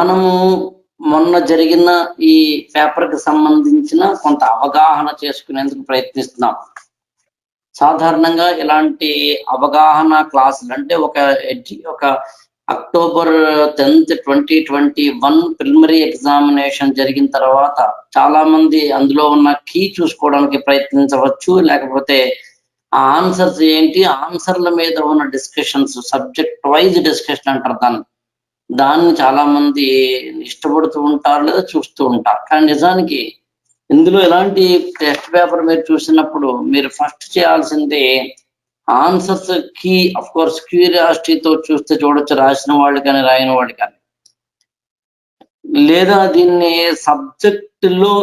మనము మొన్న జరిగిన ఈ పేపర్‌కి సంబంధించిన కొంత అవగాహన చేసుకునేందుకు ప్రయత్నిస్తున్నాం. సాధారణంగా ఇలాంటి అవగాహన క్లాసులు అంటే ఒక అక్టోబర్ 10th 2021 ప్రిలిమినరీ ఎగ్జామినేషన్ జరిగిన తర్వాత చాలామంది అందులో ఉన్న కీ చూసుకోవడానికి ప్రయత్నించవచ్చు. లేకపోతే ఆ ఆన్సర్స్ ఏంటి? ఆన్సర్‌ల మీద ఉన్న డిస్కషన్స్ సబ్జెక్ట్ వైస్ డిస్కషన్ అంటారు దాన్ని. దాన్ని చాలామంది ఇష్టపడుతూ ఉంటారు లేదా చూస్తూ ఉంటారు. కానీ నిజానికి ఇందులో ఎలాంటి టెస్ట్ పేపర్ మీరు చూసినప్పుడు మీరు ఫస్ట్ చేయాల్సింది ఆన్సర్స్ కి ఆఫ్‌కోర్స్ క్యూరియాసిటీతో చూస్తే చూడొచ్చు రాసిన వాళ్ళు కానీ, రాయని వాళ్ళు కానీ. లేదా దీన్ని సబ్జెక్ట్‌లో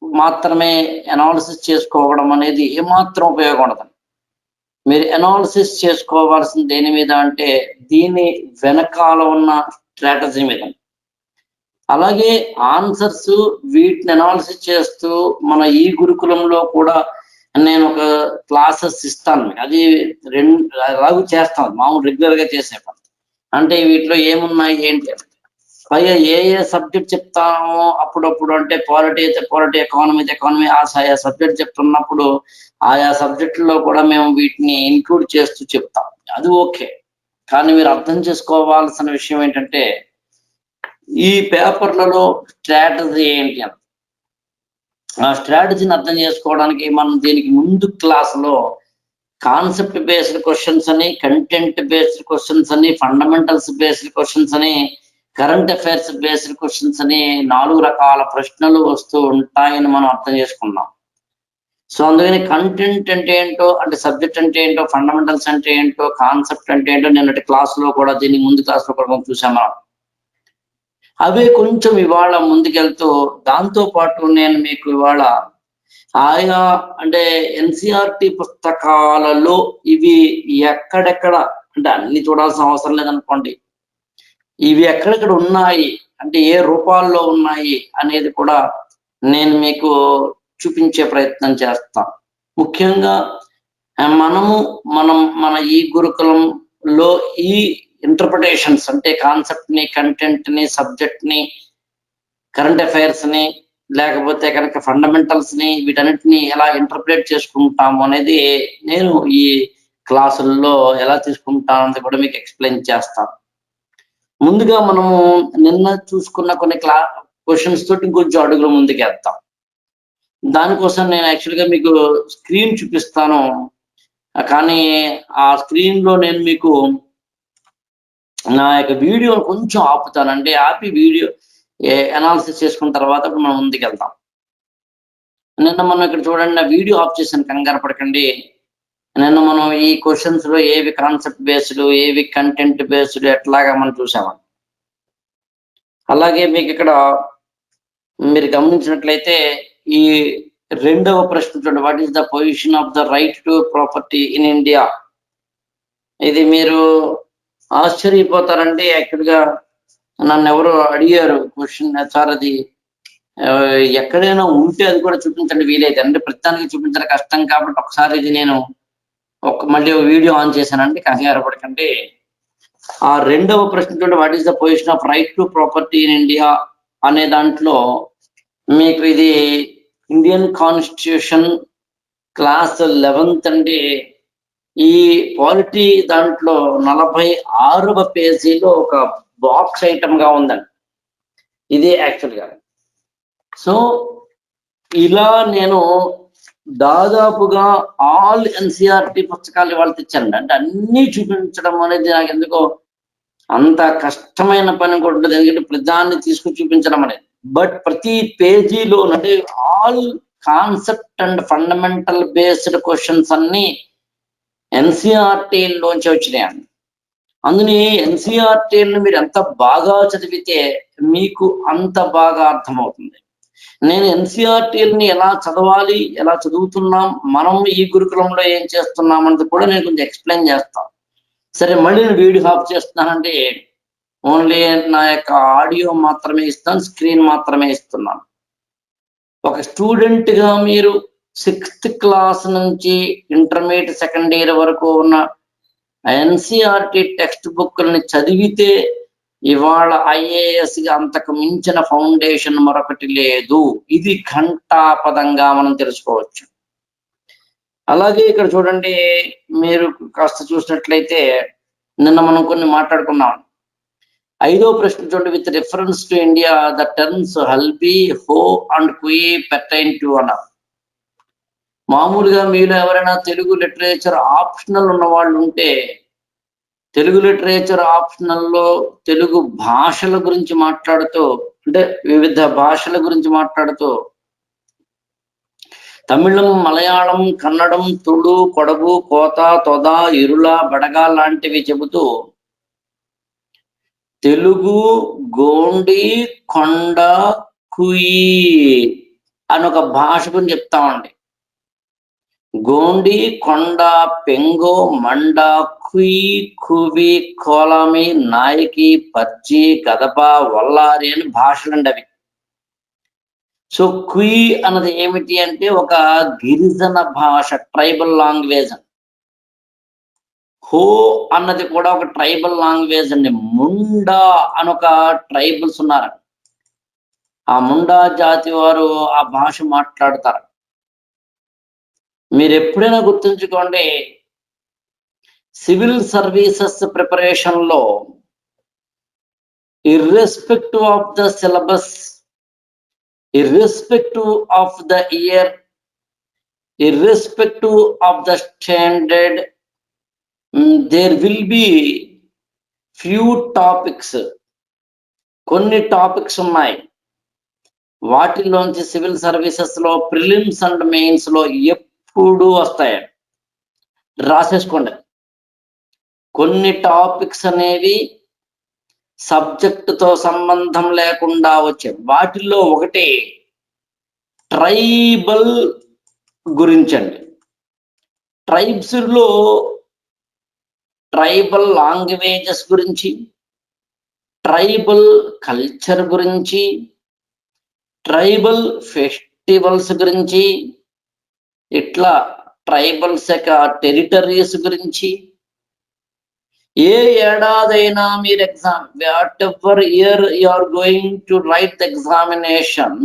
మాత్రమే అనాలిసిస్ చేసుకోవడం అనేది ఏమాత్రం ఉపయోగం ఉండదు. మీరు అనాలిసిస్ చేసుకోవాల్సింది దేని మీద అంటే దీని వెనకాల ఉన్న స్ట్రాటజీ మీద. అలాగే ఆన్సర్స్ వీటిని అనాలిసిస్ చేస్తూ మన ఈ గురుకులంలో కూడా నేను ఒక క్లాసెస్ ఇస్తాను. అది అలాగూ చేస్తాను. మామూలు రెగ్యులర్‌గా చేసే పని. అంటే వీటిలో ఏమున్నాయి ఏంటి అని. పైగా ఏ సబ్జెక్ట్ చెప్తామో అప్పుడప్పుడు అంటే పాలిటీ అయితే పాలిటీ, ఎకానమీ అయితే ఎకానమీ ఆయా సబ్జెక్ట్ చెప్తున్నప్పుడు ఆయా సబ్జెక్టుల్లో కూడా మేము వీటిని ఇంక్లూడ్ చేస్తూ చెప్తాం. అది ఓకే. కానీ మీరు అర్థం చేసుకోవాల్సిన విషయం ఏంటంటే ఈ పేపర్‌లలో స్ట్రాటజీ ఏంటి అని. ఆ స్ట్రాటజీని అర్థం చేసుకోవడానికి మనం దీనికి ముందు క్లాస్‌లో కాన్సెప్ట్ బేస్డ్ క్వెషన్స్ అని, కంటెంట్ బేస్డ్ క్వెషన్స్ అని, ఫండమెంటల్స్ బేస్డ్ క్వెషన్స్ అని, కరెంట్ అఫైర్స్ బేస్డ్ క్వెషన్స్ అని 4 రకాల ప్రశ్నలు వస్తూ ఉంటాయని మనం అర్థం చేసుకున్నాం. సో అందుకని కంటెంట్ అంటే ఏంటో, అంటే సబ్జెక్ట్ అంటే ఏంటో, ఫండమెంటల్స్ అంటే ఏంటో, కాన్సెప్ట్ అంటే ఏంటో నిన్నటి క్లాస్‌లో కూడా దీనికి ముందు క్లాస్‌లో కూడా మనం చూసాం మనం. అవే కొంచెం ఇవాళ ముందుకెళ్తూ దాంతో పాటు నేను మీకు ఇవాళ ఆయా అంటే ఎన్‌సీఈఆర్‌టీ పుస్తకాలలో ఇవి ఎక్కడెక్కడ అంటే అన్ని చూడాల్సిన అవసరం లేదనుకోండి. ఇవి ఎక్కడెక్కడ ఉన్నాయి, అంటే ఏ రూపాల్లో ఉన్నాయి అనేది కూడా నేను మీకు చూపించే ప్రయత్నం చేస్తా. ముఖ్యంగా మన ఈ గురుకులంలో ఈ ఇంటర్ప్రిటేషన్స్ అంటే కాన్సెప్ట్‌ని, కంటెంట్‌ని, సబ్జెక్ట్‌ని, కరెంట్ అఫైర్స్‌ని లేకపోతే కనుక ఫండమెంటల్స్‌ని వీటన్నిటిని ఎలా ఇంటర్ప్రిట్ చేసుకుంటాము అనేది నేను ఈ క్లాసుల్లో ఎలా తీసుకుంటానన్నది కూడా మీకు ఎక్స్‌ప్లెయిన్ చేస్తాను. ముందుగా మనము నిన్న చూసుకున్న కొన్ని క్వెషన్స్ తోటి ఇంకొంచెం అడుగులు ముందుకేద్దాం. దానికోసం నేను యాక్చువల్‌గా మీకు స్క్రీన్ చూపిస్తాను. కానీ ఆ స్క్రీన్‌లో నేను మీకు నా యొక్క వీడియోని కొంచెం ఆపుతానండి. ఆపి వీడియో అనాలిసిస్ చేసుకున్న తర్వాత మనం ముందుకెళ్దాం. నిన్న మనం ఇక్కడ చూడండి, నా వీడియో ఆఫ్ చేశాను, కంగారు పడకండి. నిన్న మనం ఈ క్వెషన్స్‌లో ఏవి కాన్సెప్ట్ బేస్డ్, ఏవి కంటెంట్ బేస్డ్ ఎట్లాగా మనం చూసామండి. అలాగే మీకిక్కడ మీరు గమనించినట్లయితే ఈ రెండవ ప్రశ్న చూడండి. What is the position of the right to property in India? ఇది మీరు ఆశ్చర్యపోతారండి. యాక్చువల్‌గా నన్నెవరో అడిగారు క్వెషన్, సార్ అది ఎక్కడైనా ఉంటే అది కూడా చూపించండి వీలైతే. అంటే ప్రతిదానికి చూపించడం కష్టం కాబట్టి ఒకసారి ఇది నేను మళ్ళీ వీడియో ఆన్ చేశానండి, కంగారు పడకండి. ఆ రెండవ ప్రశ్న చూడండి, what is the position of right to property in India అనే దాంట్లో మీకు ఇది ఇండియన్ కాన్స్టిట్యూషన్ క్లాస్ 11th అండి. ఈ పాలిటీ దాంట్లో 46వ పేజీలో ఒక బాక్స్ ఐటమ్‌గా ఉందండి. ఇదే యాక్చువల్‌గా. సో ఇలా నేను దాదాపుగా ఆల్ ఎన్‌సీఈఆర్‌టీ పుస్తకాలు ఇవాళ తెచ్చానండి. అంటే అన్నీ చూపించడం అనేది నాకెందుకో అంత కష్టమైన పని కూడా ఉండదు. ఎందుకంటే ప్రతిదాన్ని తీసుకొని చూపించడం అనేది. బట్ ప్రతి పేజీలో అంటే all concept and fundamental based questions అన్నీ ఎన్‌సీఈఆర్‌టీలోంచి వచ్చినాయండి. అందుని ఎన్‌సీఈఆర్‌టీని మీరు ఎంత బాగా చదివితే మీకు అంత బాగా అర్థమవుతుంది. నేను ఎన్‌సీఈఆర్‌టీని ఎలా చదవాలి, ఎలా చదువుతున్నాం, మనం ఈ గురుకులంలో ఏం చేస్తున్నాం అన్నది కూడా నేను కొంచెం ఎక్స్‌ప్లెయిన్ చేస్తాను. సరే, మళ్ళీ నేను వీడియో ఆఫ్ చేస్తున్నానంటే ఓన్లీ నా యొక్క ఆడియో మాత్రమే ఇస్తాను, స్క్రీన్ మాత్రమే ఇస్తున్నాను. ఒక స్టూడెంట్‌గా మీరు 6th క్లాస్ నుంచి ఇంటర్మీడియేట్ సెకండ్ ఇయర్ వరకు ఉన్న ఎన్‌సీఈఆర్‌టీ టెక్స్ట్ బుక్‌లని చదివితే ఇవాళ ఐఏఎస్ కి అంతకు మించిన ఫౌండేషన్ మరొకటి లేదు. ఇది ఘంటాపదంగా మనం తెలుసుకోవచ్చు. అలాగే ఇక్కడ చూడండి, మీరు కాస్త చూసినట్లయితే నిన్న మనం కొన్ని మాట్లాడుకున్నాం. 5వ ప్రశ్న చూడండి, with reference to India the terms Halbi, Ho and క్వీ పెర్టైన్ to అన్నారు. మామూలుగా మీలో ఎవరైనా తెలుగు లిటరేచర్ ఆప్షనల్ ఉన్న వాళ్ళు ఉంటే, తెలుగు లిటరేచర్ ఆప్షనల్లో తెలుగు భాషల గురించి మాట్లాడుతూ, అంటే వివిధ భాషల గురించి మాట్లాడుతూ తమిళం, మలయాళం, కన్నడం, తుళు, కొడగు, కోత, తొద, ఇరుల, బడగ లాంటివి చెబుతూ తెలుగు, గోండి, కొండ, కుయి అని ఒక భాష గురించి చెప్తామండి. గోండి, కొండ, పెంగో, మండ, కుయి, కువి, కోలామి, నాయకి, పచ్చి, కదప, వల్లారి అని భాషలండి అవి. సో కుయి అన్నది ఏమిటి అంటే ఒక గిరిజన భాష, ట్రైబల్ లాంగ్వేజ్. హో అన్నది కూడా ఒక ట్రైబల్ లాంగ్వేజ్ అండి. ముండా అని ఒక ట్రైబల్స్ ఉన్నారు. ఆ ముండా జాతి వారు ఆ భాష మాట్లాడతారు. మీరు ఎప్పుడైనా గుర్తుంచుకోండి, సివిల్ సర్వీసెస్ ప్రిపరేషన్ లో irrespective of the syllabus, irrespective of the year, irrespective of the standard, there will be few topics. కొన్ని టాపిక్స్ ఉన్నాయి, వాటిలోంచి సివిల్ సర్వీసెస్ లో ప్రిలిమ్స్ అండ్ మెయిన్స్ లో ఎప్పుడు వస్తాయి. రాసేసుకోండి. కొన్ని టాపిక్స్ అనేవి సబ్జెక్టుతో సంబంధం లేకుండా వచ్చే వాటిల్లో ఒకటి ట్రైబల్ గురించండి. ట్రైబ్స్ లో ట్రైబల్ లాంగ్వేజెస్ గురించి, ట్రైబల్ కల్చర్ గురించి, ట్రైబల్ ఫెస్టివల్స్ గురించి, ఇట్లా ట్రైబల్స్ యొక్క టెరిటరీస్ గురించి, ఏ ఏడాదైనా మీరు exam, whatever year you are going to write the examination,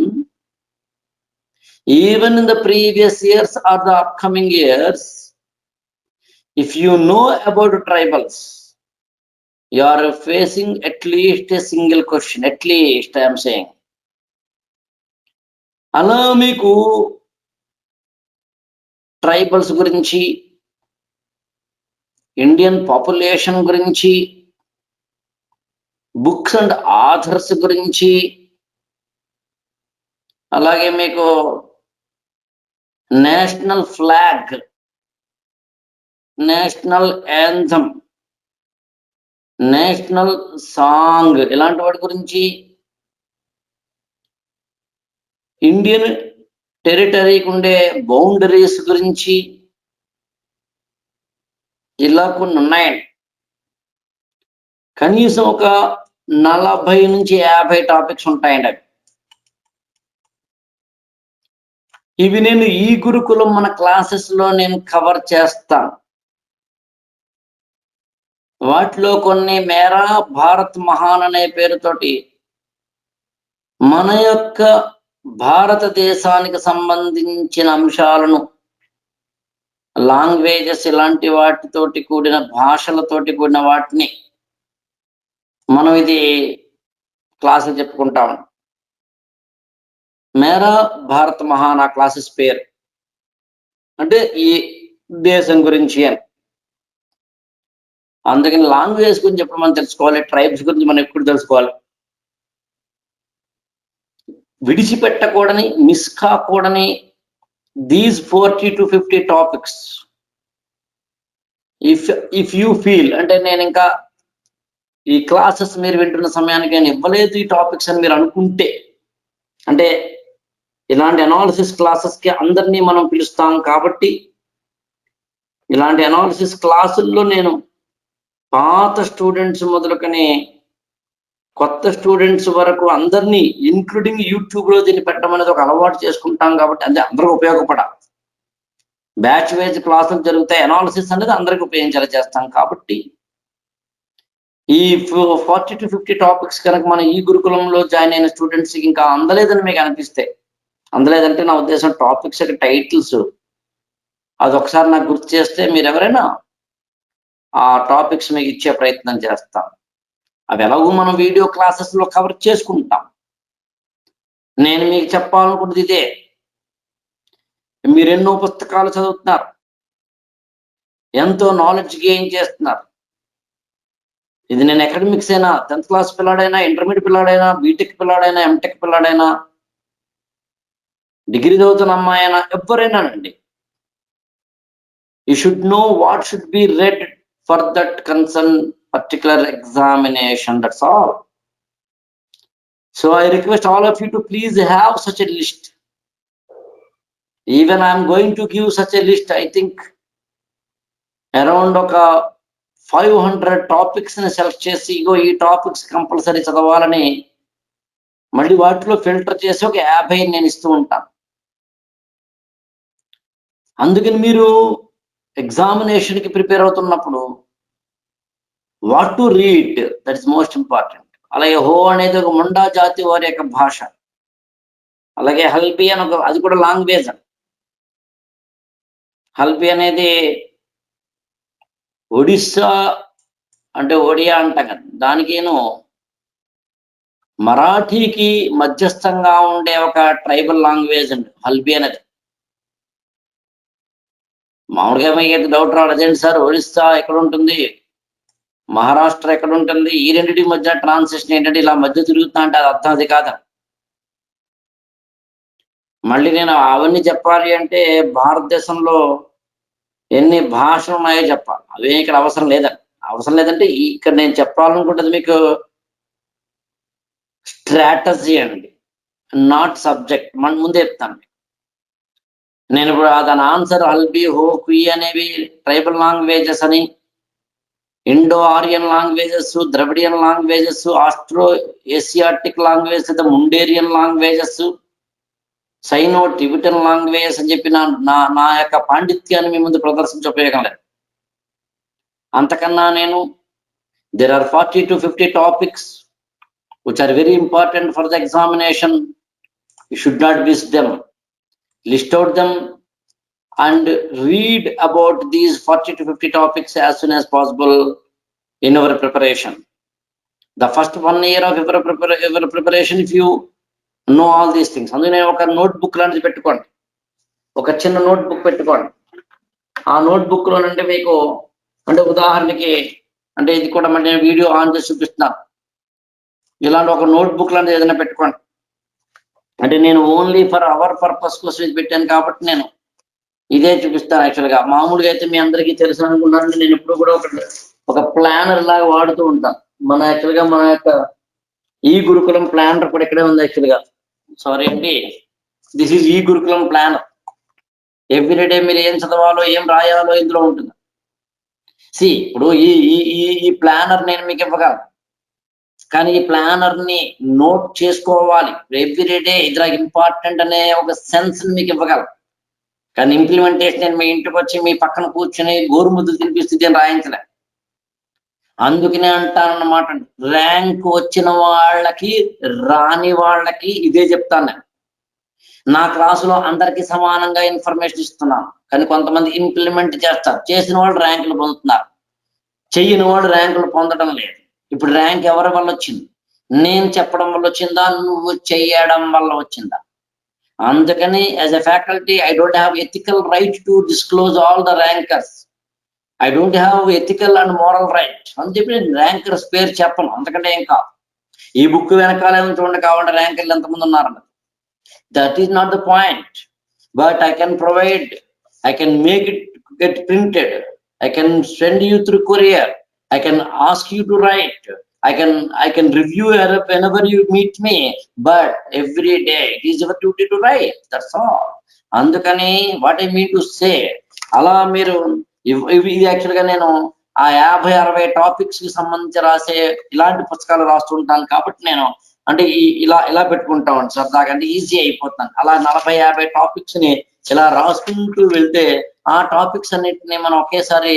even in the previous years or the upcoming years, if you know about tribals, you are facing at least a single question, at least I am saying. అలా మీకు tribals గురించి, Indian population గురించి, books and authors గురించి, అలాగే మీకు national flag, national anthem, national song, ఇలాంటి వాటి గురించి, ఇండియన్ టెరిటరీకి ఉండే బౌండరీస్ గురించి, ఇలా కొన్ని ఉన్నాయండి. కనీసం ఒక 40 నుంచి 50 టాపిక్స్ ఉంటాయండి అవి. ఇవి నేను ఈ గురుకులం మన క్లాసెస్ లో నేను కవర్ చేస్తాను. వాటిలో కొన్ని మేరా భారత్ మహాన్ అనే పేరుతోటి మన యొక్క భారతదేశానికి సంబంధించిన అంశాలను, లాంగ్వేజెస్ ఇలాంటి వాటితోటి కూడిన, భాషలతోటి కూడిన వాటిని మనం ఇది క్లాసులు చెప్పుకుంటాం. మేరా భారత్ మహాన్ ఆ క్లాసెస్ పేరు, అంటే ఈ దేశం గురించి అని. అందుకని లాంగ్వేజ్ గురించి ఎప్పుడు మనం తెలుసుకోవాలి, ట్రైబ్స్ గురించి మనం ఎప్పుడు తెలుసుకోవాలి. విడిచిపెట్టకూడని, మిస్ కాకూడని these 40 to 50 topics. If you feel, అంటే నేను ఇంకా ఈ క్లాసెస్ మీరు వింటున్న సమయానికి నేను ఇవ్వలేదు ఈ టాపిక్స్ అని మీరు అనుకుంటే, అంటే ఇలాంటి అనాలిసిస్ క్లాసెస్కి అందరినీ మనం పిలుస్తాం కాబట్టి, ఇలాంటి అనాలిసిస్ క్లాసుల్లో నేను పాత స్టూడెంట్స్ మొదలుకొని కొత్త స్టూడెంట్స్ వరకు అందరినీ, ఇంక్లూడింగ్ యూట్యూబ్లో దీన్ని పెట్టడం అనేది ఒక అలవాటు చేసుకుంటాం కాబట్టి అది అందరికి ఉపయోగపడాలి. బ్యాచ్ వైజ్ క్లాసులు జరుగుతాయి, అనాలిసిస్ అనేది అందరికి ఉపయోగించేలా చేస్తాం కాబట్టి ఈ 40 to 50 టాపిక్స్ కనుక మన ఈ గురుకులంలో జాయిన్ అయిన స్టూడెంట్స్ ఇంకా అందలేదని మీకు అనిపిస్తే, అందలేదంటే నా ఉద్దేశం టాపిక్స్ యొక్క టైటిల్స్ అదొకసారి నాకు గుర్తు చేస్తే మీరు ఎవరైనా ఆ టాపిక్స్ మీకు ఇచ్చే ప్రయత్నం చేస్తాం. అవి ఎలాగో మనం వీడియో క్లాసెస్లో కవర్ చేసుకుంటాం. నేను మీకు చెప్పాలనుకుంటుంది ఇదే, మీరు ఎన్నో పుస్తకాలు చదువుతున్నారు, ఎంతో నాలెడ్జ్ గెయిన్ చేస్తున్నారు. ఇది నేను అకాడమిక్స్ అయినా, 10th క్లాస్ పిల్లాడైనా, ఇంటర్మీడియట్ పిల్లాడైనా, బీటెక్ పిల్లాడైనా, ఎంటెక్ పిల్లాడైనా, డిగ్రీ చదువుతున్న అమ్మాయి అయినా, ఎవరైనానండి. You should know what should be read for that concerned particular examination. That's all. So I request all of you to please have such a list. Even I am going to give such a list. I think around 500 topics ని select చేసి ఇగో ఈ topics compulsory చదవాలని మళ్ళీ వాటిలో filter చేసి ఒక 50 నేను ఇస్తూ ఉంటాను. అందుకని మీరు ఎగ్జామినేషన్ కి ప్రిపేర్ అవుతున్నప్పుడు what to read, that is most important. అలాగే హో అనేది ఒక ముండా జాతి వారి యొక్క భాష. అలాగే హల్బీ అని అది కూడా లాంగ్వేజ్. హల్బీ అనేది ఒడిస్సా అంటే ఒడియా అంటాం కదా, దానికేను మరాఠీకి మధ్యస్థంగా ఉండే ఒక ట్రైబల్ లాంగ్వేజ్ అండి హల్బీ అనేది. మామూలుగా మీకు డౌట్ రావడం, అదేంటి సార్ ఒడిస్సా ఎక్కడ ఉంటుంది, మహారాష్ట్ర ఎక్కడ ఉంటుంది, ఈ రెండింటి మధ్య ట్రాన్సిషన్ ఏంటంటే ఇలా మధ్య తిరుగుతా అంటే అది అర్థం అది కాదు. మళ్ళీ నేను అవన్నీ చెప్పాలి అంటే భారతదేశంలో ఎన్ని భాషలు ఉన్నాయో చెప్పాలి. అవే ఇక్కడ అవసరం లేదండి. అవసరం లేదంటే ఇక్కడ నేను చెప్పాలనుకుంటుంది మీకు స్ట్రాటజీ అండి, నాట్ సబ్జెక్ట్. మన ముందే చెప్తాను. నేను ఇప్పుడు దాని ఆన్సర్ హల్బీ, హో, కుయి అనేవి ట్రైబల్ లాంగ్వేజెస్ అని, Indo Aryan languages, Dravidian languages, Austro Asiatic languages, Mundarian languages, Sino Tibetan languages అని చెప్పి నా యొక్క పాండిత్యాన్ని మీ ముందు ప్రదర్శించే ఉపయోగం లేదు. అంతకన్నా నేను there are 40 to 50 topics which are very important for the examination. You should not miss them. List out them and read about these 40 to 50 topics as soon as possible in our preparation. The first 1 year of your preparation, if you know all these things, అందుకనే ఒక notebook లాంటిది పెట్టుకోండి, ఒక చిన్న notebook పెట్టుకోండి. ఆ notebook లోనంటే మీకు అంటే ఉదాహరణకి అంటే ఇది కూడా మరి నేను వీడియో ఆన్ చేసి చూపిస్తున్నాను. ఇలాంటి ఒక నోట్బుక్ లాంటిది ఏదైనా పెట్టుకోండి. అంటే నేను ఓన్లీ ఫర్ అవర్ పర్పస్ కోసం ఇది పెట్టాను కాబట్టి నేను ఇదే చూపిస్తాను. యాక్చువల్గా మామూలుగా అయితే మీ అందరికీ తెలుసు అనుకున్నాను, నేను ఎప్పుడు కూడా ఒక ప్లానర్ లాగా వాడుతూ ఉంటాను. మన యొక్క ఈ గురుకులం ప్లానర్ కూడా ఇక్కడే ఉంది. యాక్చువల్గా సారీ అండి, దిస్ ఈజ్ ఈ గురుకులం ప్లానర్. ఎవ్రీడే మీరు ఏం చదవాలో ఏం రాయాలో ఇందులో ఉంటుంది. ఇప్పుడు ఈ ప్లానర్ నేను మీకు ఇవ్వగలను, కానీ ఈ ప్లానర్ ని నోట్ చేసుకోవాలి ఎవ్రీడే, ఇది నాకు ఇంపార్టెంట్ అనే ఒక సెన్స్ మీకు ఇవ్వగలను. కానీ ఇంప్లిమెంటేషన్ నేను మీ ఇంటికి వచ్చి మీ పక్కన కూర్చొని గోరుముద్దలు తినిపిస్తుంది అని రాయించలే. అందుకనే అంటానన్నమాట, ర్యాంక్ వచ్చిన వాళ్ళకి రాని వాళ్ళకి ఇదే చెప్తాను నేను. నా క్లాసులో అందరికీ సమానంగా ఇన్ఫర్మేషన్ ఇస్తున్నాను, కానీ కొంతమంది ఇంప్లిమెంట్ చేస్తారు. చేసిన వాళ్ళు ర్యాంకులు పొందుతున్నారు, చెయ్యని వాళ్ళు ర్యాంకులు పొందడం లేదు. ఇప్పుడు ర్యాంక్ ఎవరి వల్ల వచ్చింది? నేను చెప్పడం వల్ల వచ్చిందా, నువ్వు చేయడం వల్ల వచ్చిందా? అందుకని as a faculty I don't have ethical right to disclose all the rankers. I don't have ethical and moral right అని చెప్పి నేను ర్యాంకర్స్ పేరు చెప్పను. అంతకంటే ఏం కాదు. ఈ బుక్ వెనకాలే చూడండి కావాలంటే ర్యాంకర్లు ఎంతమంది ఉన్నారన్నది. That is not the point, but I can provide, I can make it get printed, I can send you through courier, I can ask you to write, I can review whenever you meet me, but every day it is your duty to write. That's all. అందుకని what I mean to say, అలా మీరు ఇది యాక్చువల్గా నేను ఆ 50-60 topics కి సంబంధించి రాసే ఇలాంటి పుస్తకాలు రాస్తుంటాను కాబట్టి నేను అంటే ఇలా పెట్టుకుంటామండి సరదాగా, అంటే ఈజీ అయిపోతాను. అలా 40-50 టాపిక్స్ ని ఇలా రాసుకుంటూ వెళ్తే ఆ టాపిక్స్ అన్నిటిని మనం ఒకేసారి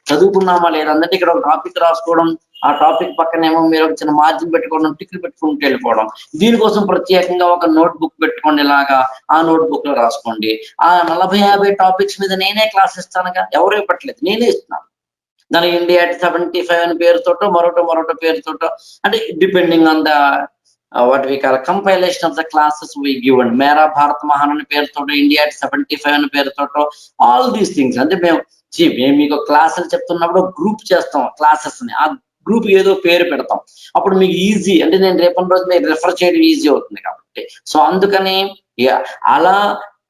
చదువుకున్నామా లేదా, అంటే ఇక్కడ ఒక టాపిక్ రాసుకోవడం ఆ టాపిక్ పక్కనేమో మీరు ఒక చిన్న మార్జిన్ పెట్టుకోవడం, టిక్లు పెట్టుకుంటూ వెళ్ళిపోవడం. దీనికోసం ప్రత్యేకంగా ఒక నోట్ బుక్ పెట్టుకోండి, ఇలాగా ఆ నోట్ బుక్ లో రాసుకోండి. ఆ 40-50 టాపిక్స్ మీద నేనే క్లాస్ ఇస్తానుగా, ఎవరు ఇవ్వట్లేదు, నేనే ఇస్తున్నాను. దాని ఇండియా 75 అని పేరుతోటో మరొకటి పేరుతోటో, అంటే depending on the what we call compilation of the classes we given. మేరా భారత్ మహాన్ అని పేరుతోటో, ఇండియా 75 అని పేరుతోటో, ఆల్ దీస్ థింగ్స్. అంటే మేము మీకు క్లాసులు చెప్తున్నప్పుడు గ్రూప్ చేస్తాం క్లాసెస్ ని, ఆ గ్రూప్ ఏదో పేరు పెడతాం. అప్పుడు మీకు ఈజీ, అంటే నేను రేపటి రోజు మీరు రిఫర్ చేయడం ఈజీ అవుతుంది కాబట్టి. సో అందుకని అలా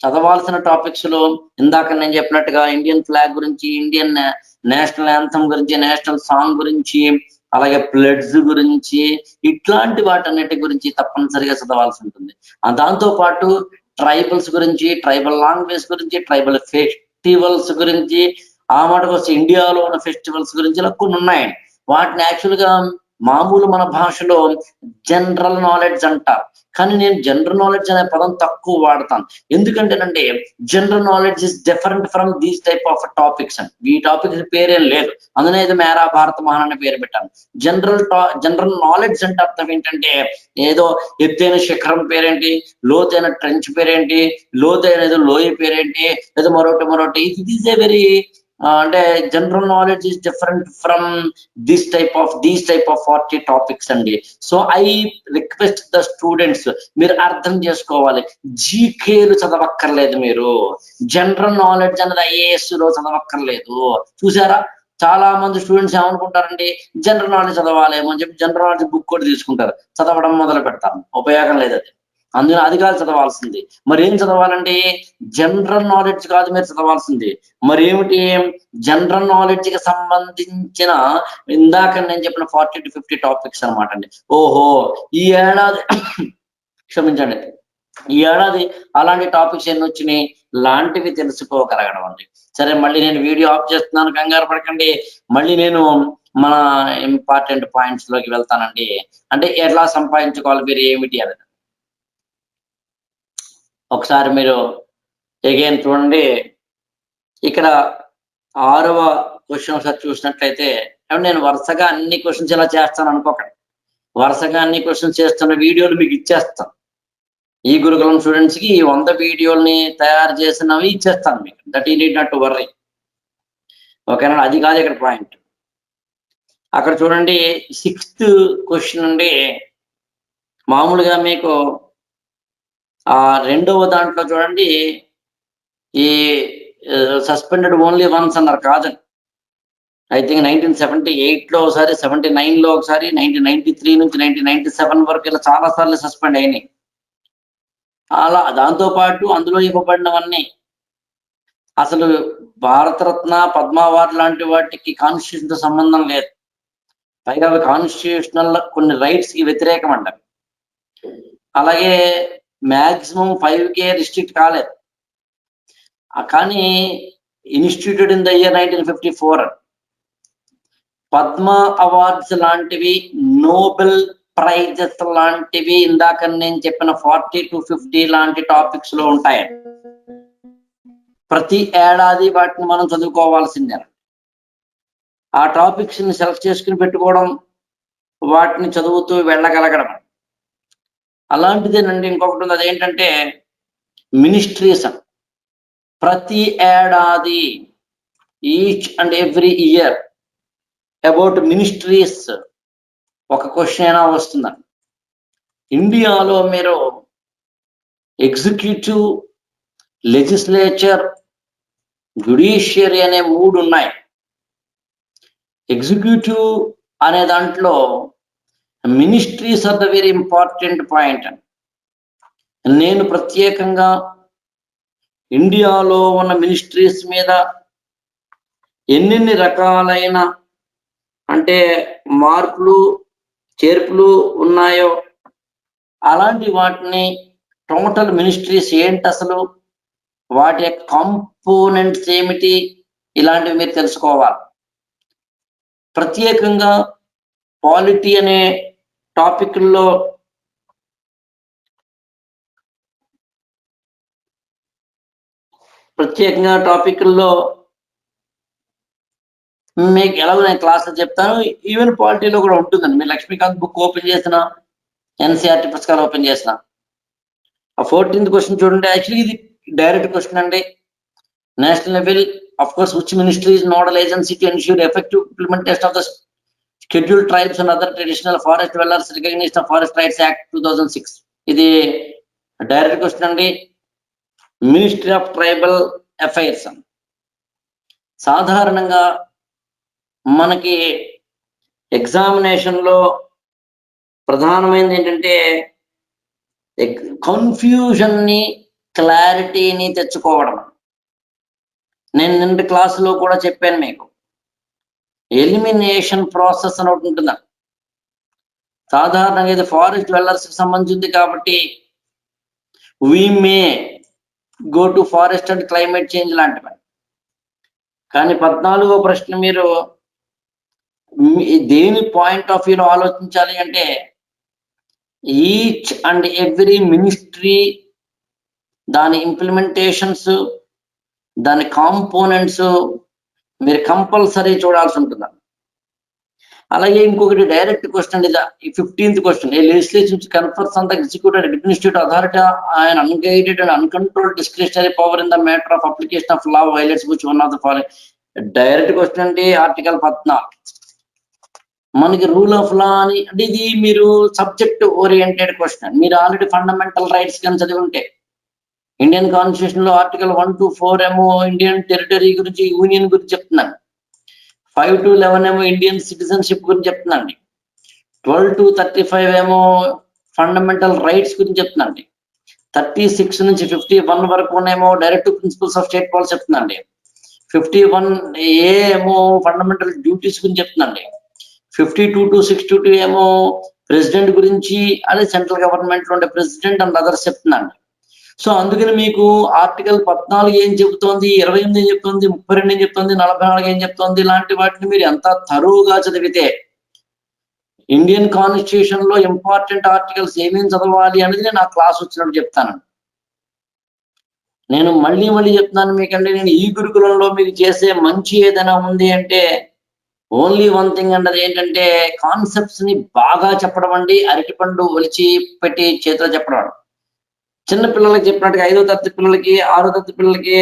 చదవాల్సిన టాపిక్స్ లో ఇందాక నేను చెప్పినట్టుగా ఇండియన్ ఫ్లాగ్ గురించి, ఇండియన్ నేషనల్ యాంథమ్ గురించి, నేషనల్ సాంగ్ గురించి, అలాగే ప్లడ్స్ గురించి, ఇట్లాంటి వాటన్నిటి గురించి తప్పనిసరిగా చదవాల్సి ఉంటుంది. దాంతో పాటు ట్రైబల్స్ గురించి, ట్రైబల్ లాంగ్వేజ్ గురించి, ట్రైబల్ ఫెస్టివల్స్ గురించి, ఆ మాటకు వస్తే ఇండియాలో ఉన్న ఫెస్టివల్స్ గురించి ఇలా కొన్ని ఉన్నాయండి. వాటిని యాక్చువల్ గా మామూలు మన భాషలో జనరల్ నాలెడ్జ్ అంటారు. కానీ నేను జనరల్ నాలెడ్జ్ అనే పదం తక్కువ వాడతాను. ఎందుకంటేనంటే general knowledge is different from these type of topics అని. ఈ టాపిక్స్ పేరేం లేదు, అందులో ఇది మేరా భారత మహాన్ అనే పేరు పెట్టాను. జనరల్ నాలెడ్జ్ అంటే అర్థం ఏంటంటే, ఏదో ఎత్తైన శిఖరం పేరేంటి, లోతైన ట్రెంచ్ పేరేంటి, లోతైన ఏదో లోయ పేరేంటి, ఏదో మరొకటి. ఇట్ ఈస్ ఏ వెరీ అంటే general knowledge is different from these type of 40 topics అండి. So I request the students, మీరు అర్థం చేసుకోవాలి, జీకేలు చదవక్కర్లేదు, మీరు జనరల్ నాలెడ్జ్ అనేది IAS లో చదవక్కర్లేదు. చూసారా, చాలా మంది స్టూడెంట్స్ ఏమనుకుంటారండి, జనరల్ నాలెడ్జ్ చదవాలేమో అని చెప్పి జనరల్ నాలెడ్జ్ బుక్ కూడా తీసుకుంటారు, చదవడం మొదలు పెడతారు. ఉపయోగం లేదు అది. అందులో అది కాదు చదవాల్సింది. మరి ఏం చదవాలండి, జనరల్ నాలెడ్జ్ కాదు మీరు చదవాల్సింది. మరి ఏమిటి, జనరల్ నాలెడ్జ్ కి సంబంధించిన ఇందాక నేను చెప్పిన 40-50 టాపిక్స్ అనమాట అండి. ఓహో, ఈ ఏడాది క్షమించండి, ఈ ఏడాది అలాంటి టాపిక్స్ ఎన్ని వచ్చినాయి లాంటివి తెలుసుకోగలగడం అండి. సరే, మళ్ళీ నేను వీడియో ఆఫ్ చేస్తున్నాను, కంగారు పడకండి. మళ్ళీ నేను మన ఇంపార్టెంట్ పాయింట్స్ లోకి వెళ్తానండి. అంటే ఎలా సంపాదించుకోవాలి, మీరు ఏమిటి అని ఒకసారి మీరు అగైన్ చూడండి. ఇక్కడ 6వ క్వశ్చన్ ఒకసారి చూసినట్లయితే, నేను వరుసగా అన్ని క్వశ్చన్స్ ఇలా చేస్తాను అనుకోకండి. వరుసగా అన్ని క్వశ్చన్స్ చేస్తున్న వీడియోలు మీకు ఇచ్చేస్తాను. ఈ గురుకులం స్టూడెంట్స్ కి ఈ 100 వీడియోల్ని తయారు చేసినవి ఇచ్చేస్తాను మీకు. That you need not to worry. ఓకేనా, అది కాదు ఇక్కడ పాయింట్. అక్కడ చూడండి 6th క్వశ్చన్ నుండి మామూలుగా మీకు రెండవ దాంట్లో చూడండి, ఈ సస్పెండెడ్ ఓన్లీ వన్స్ అన్నారు, కాదండి. ఐ థింక్ 1978లో ఒకసారి, 79లో ఒకసారి, 1993 నుంచి 1997 వరకు ఇలా చాలా సార్లు సస్పెండ్ అయినాయి. అలా దాంతో పాటు అందులో ఇవ్వబడినవన్నీ అసలు భారతరత్న, పద్మ అవార్డు లాంటి వాటికి కాన్స్టిట్యూషన్ తో సంబంధం లేదు. పైగా అవి కాన్స్టిట్యూషనల్ కొన్ని రైట్స్ కి వ్యతిరేకం అంట. అలాగే మాక్సిమం 5K రిస్ట్రిక్ట్ కాలేదు. కానీ ఇన్స్టిట్యూటెడ్ in the year 1954. Padma awards లాంటివి, నోబెల్ ప్రైజెస్ లాంటివి ఇందాక నేను చెప్పిన 40-50 లాంటి టాపిక్స్ లో ఉంటాయి. ప్రతి ఏడాది వాటిని మనం చదువుకోవాల్సిందే. ఆ టాపిక్స్ ని సెలెక్ట్ చేసుకుని పెట్టుకోవడం, వాటిని చదువుతూ వెళ్ళగలగడం. అలాంటిదేనండి ఇంకొకటి ఉంది, అదేంటంటే మినిస్ట్రీస్. ప్రతి ఏడాది, each and every year about ministries ఒక క్వశ్చన్ అయినా వస్తుందండి. ఇండియాలో మీరు ఎగ్జిక్యూటివ్, లెజిస్లేచర్, జ్యుడిషియరీ అనే 3 ఉన్నాయి. ఎగ్జిక్యూటివ్ అనే దాంట్లో ministries are the very important point. నేను ప్రత్యేకంగా ఇండియాలో ఉన్న మినిస్ట్రీస్ మీద ఎన్నెన్ని రకాలైన అంటే మార్పులు, చేర్పులు ఉన్నాయో అలాంటి వాటిని, టోటల్ మినిస్ట్రీస్ ఏంటి అసలు, వాటి యొక్క కాంపోనెంట్స్ ఏమిటి, ఇలాంటివి మీరు తెలుసుకోవాలి. ప్రత్యేకంగా పాలిటీ అనే టాపిక్లో మీకు ఎలాగో నేను క్లాస్లో చెప్తాను, ఈవెన్ పాలిటీలో కూడా ఉంటుందండి. మీరు లక్ష్మీకాంత్ బుక్ ఓపెన్ చేసిన, ఎన్సీఆర్టీ పుస్తకాలు ఓపెన్ చేసిన, ఆ 14th క్వశ్చన్ చూడండి. యాక్చువల్లీ ఇది డైరెక్ట్ క్వశ్చన్ అండి. National level, of course, which ministry is nodal agency to ensure effective implementation of the scheduled tribes and other traditional forest dwellers recognized of forest rights act 2006. ఇది direct question అండి. Ministry of tribal affairs. సాధారణంగా మనకి ఎగ్జామినేషన్లో ప్రధానమైనది ఏంటంటే కన్ఫ్యూజన్ని, క్లారిటీని తెచ్చుకోవడం. నేను నిన్న క్లాసులో కూడా చెప్పాను మీకు, ఎలిమినేషన్ ప్రాసెస్ అని ఒకటి ఉంటుందా. సాధారణంగా ఇది ఫారెస్ట్ డ్వెల్లర్స్ కి సంబంధించింది కాబట్టి we may go to forest and climate change లాంటివి. కానీ 14వ ప్రశ్న మీరు దేని పాయింట్ ఆఫ్ వ్యూలో ఆలోచించాలి అంటే, ఈచ్ అండ్ ఎవ్రీ మినిస్ట్రీ, దాని ఇంప్లిమెంటేషన్స్, దాని కాంపోనెంట్స్ మీరు కంపల్సరీ చూడాల్సి ఉంటుంది. అలాగే ఇంకొకటి డైరెక్ట్ క్వశ్చన్, ఇది 15th question. A legislation confers on the executive administrative authority and unguided and uncontrolled discretionary power in the matter of application of law violates which one of the following. Direct question అండి. Article 14 మనకి rule of law అని అంటే ఇది మీరు subject oriented question. మీరు already fundamental rights కానీ చదివి ఉంటే, ఇండియన్ కాన్స్టిట్యూషన్ లో ఆర్టికల్ 1 to 4 ఏమో ఇండియన్ టెరిటరీ గురించి, యూనియన్ గురించి చెప్తున్నాను. 5 to 11 ఏమో ఇండియన్ సిటిజన్షిప్ గురించి చెప్తున్నాండి. 12 to 35 ఏమో ఫండమెంటల్ రైట్స్ గురించి చెప్తున్నాండి. 36 నుంచి 51 వరకు ఏమో directive principles of state policy చెప్తున్నాండి. 51A ఏమో ఫండమెంటల్ డ్యూటీస్ గురించి చెప్తున్నాండి. 52 to 62 ఏమో ప్రెసిడెంట్ గురించి, అదే సెంట్రల్ గవర్నమెంట్ లో ఉండే ప్రెసిడెంట్ అండ్ అదర్స్ చెప్తున్నాండి. సో అందుకని మీకు ఆర్టికల్ 14 ఏం చెబుతోంది, 28 ఏం చెప్తోంది, 32 ఏం చెప్తోంది, 44 ఏం చెప్తోంది, ఇలాంటి వాటిని మీరు ఎంత తరువుగా చదివితే, ఇండియన్ కాన్స్టిట్యూషన్ లో ఇంపార్టెంట్ ఆర్టికల్స్ ఏమేమి చదవాలి అనేది నేను ఆ క్లాస్ వచ్చినప్పుడు చెప్తాను. నేను మళ్ళీ చెప్తున్నాను మీకంటే, నేను ఈ గురుకులంలో మీకు చేసే మంచి ఏదైనా ఉంది అంటే ఓన్లీ వన్ థింగ్ అండి. అది ఏంటంటే కాన్సెప్ట్స్ ని బాగా చెప్పడం అండి. అరటిపండు ఒలిచి పెట్టి చేతిలో చెప్పడం. చిన్న పిల్లలకి చెప్పినట్టుగా 5వ తరగతి పిల్లలకి, 6వ తరగతి పిల్లలకి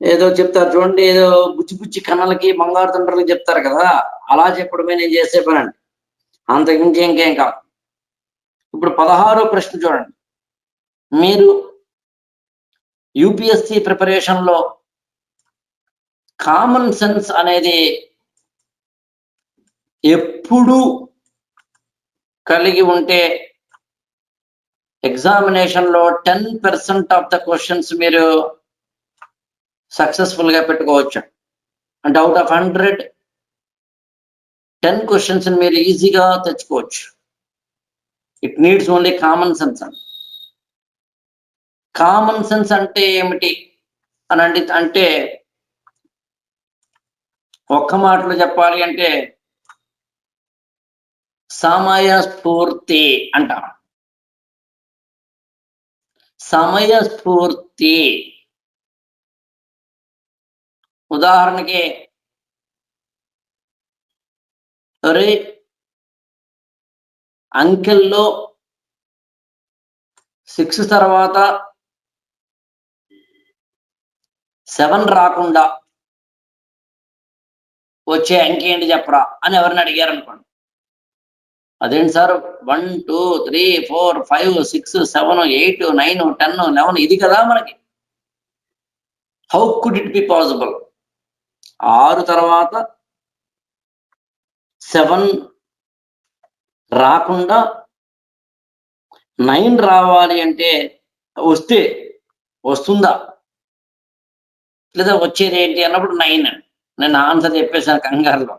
ఏదో చెప్తారు చూడండి, ఏదో బుచ్చి కన్నలకి, బంగారు తండ్రులకి చెప్తారు కదా, అలా చెప్పడమే నేను చేసే పని అండి. అంతకుమించి ఇంకేం కాదు. ఇప్పుడు 16వ ప్రశ్న చూడండి. మీరు యూపీఎస్సి ప్రిపరేషన్ లో కామన్ సెన్స్ అనేది ఎప్పుడు కలిగి ఉంటే ఎగ్జామినేషన్ లో 10% ఆఫ్ ద క్వశ్చన్స్ మీరు సక్సెస్ఫుల్ గా పెట్టుకోవచ్చు. అంటే అవుట్ ఆఫ్ 100 10 క్వశ్చన్స్ మీరు ఈజీగా తెచ్చుకోవచ్చు. It needs only common sense. Common sense అంటే ఏమిటి అని అంటే ఒక్క మాటలో చెప్పాలి అంటే సమయస్ఫూర్తి అంటారు. సమయస్ఫూర్తి. ఉదాహరణకి, అంకెల్లో 6 తర్వాత 7 రాకుండా వచ్చే అంకె ఏంటి చెప్పరా అని ఎవరిని అడిగారు అనుకోండి. అదేంటి సార్, 1 2 3 4 5 6 7 8 9 10 11 ఇది కదా మనకి. How could it be possible? 6 తర్వాత 7 రాకుండా 9 రావాలి అంటే వస్తుందా లేదా వచ్చేది ఏంటి అన్నప్పుడు 9. నేను ఆన్సర్ చెప్పేశాను కంగారులో.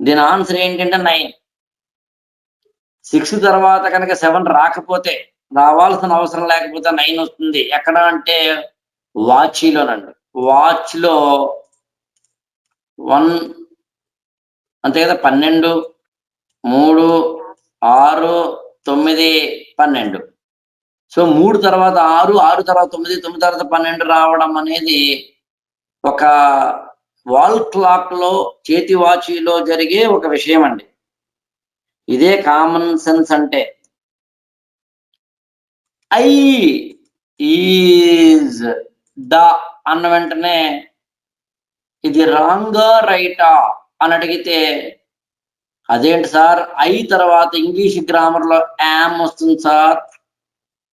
దీని ఆన్సర్ ఏంటంటే 9. 6 తర్వాత కనుక 7 రాకపోతే, రావాల్సిన అవసరం లేకపోతే 9 వస్తుంది. ఎక్కడ అంటే వాచ్లోనండి. వాచ్లో 1 అంతే కదా, 12 3 6 9 12. సో 3 తర్వాత 6 6 తర్వాత 9 9 తర్వాత 12 రావడం అనేది ఒక వాల్ క్లాక్ లో చేతి వాచీలో జరిగే ఒక విషయం అండి. ఇదే కామన్ సెన్స్ అంటే. ఐ ఈజ్ ద అన్న వెంటనే ఇది రాంగా రైటా అని అడిగితే, అదేంటి సార్ ఐ తర్వాత ఇంగ్లీష్ గ్రామర్ లో యామ్ వస్తుంది సార్,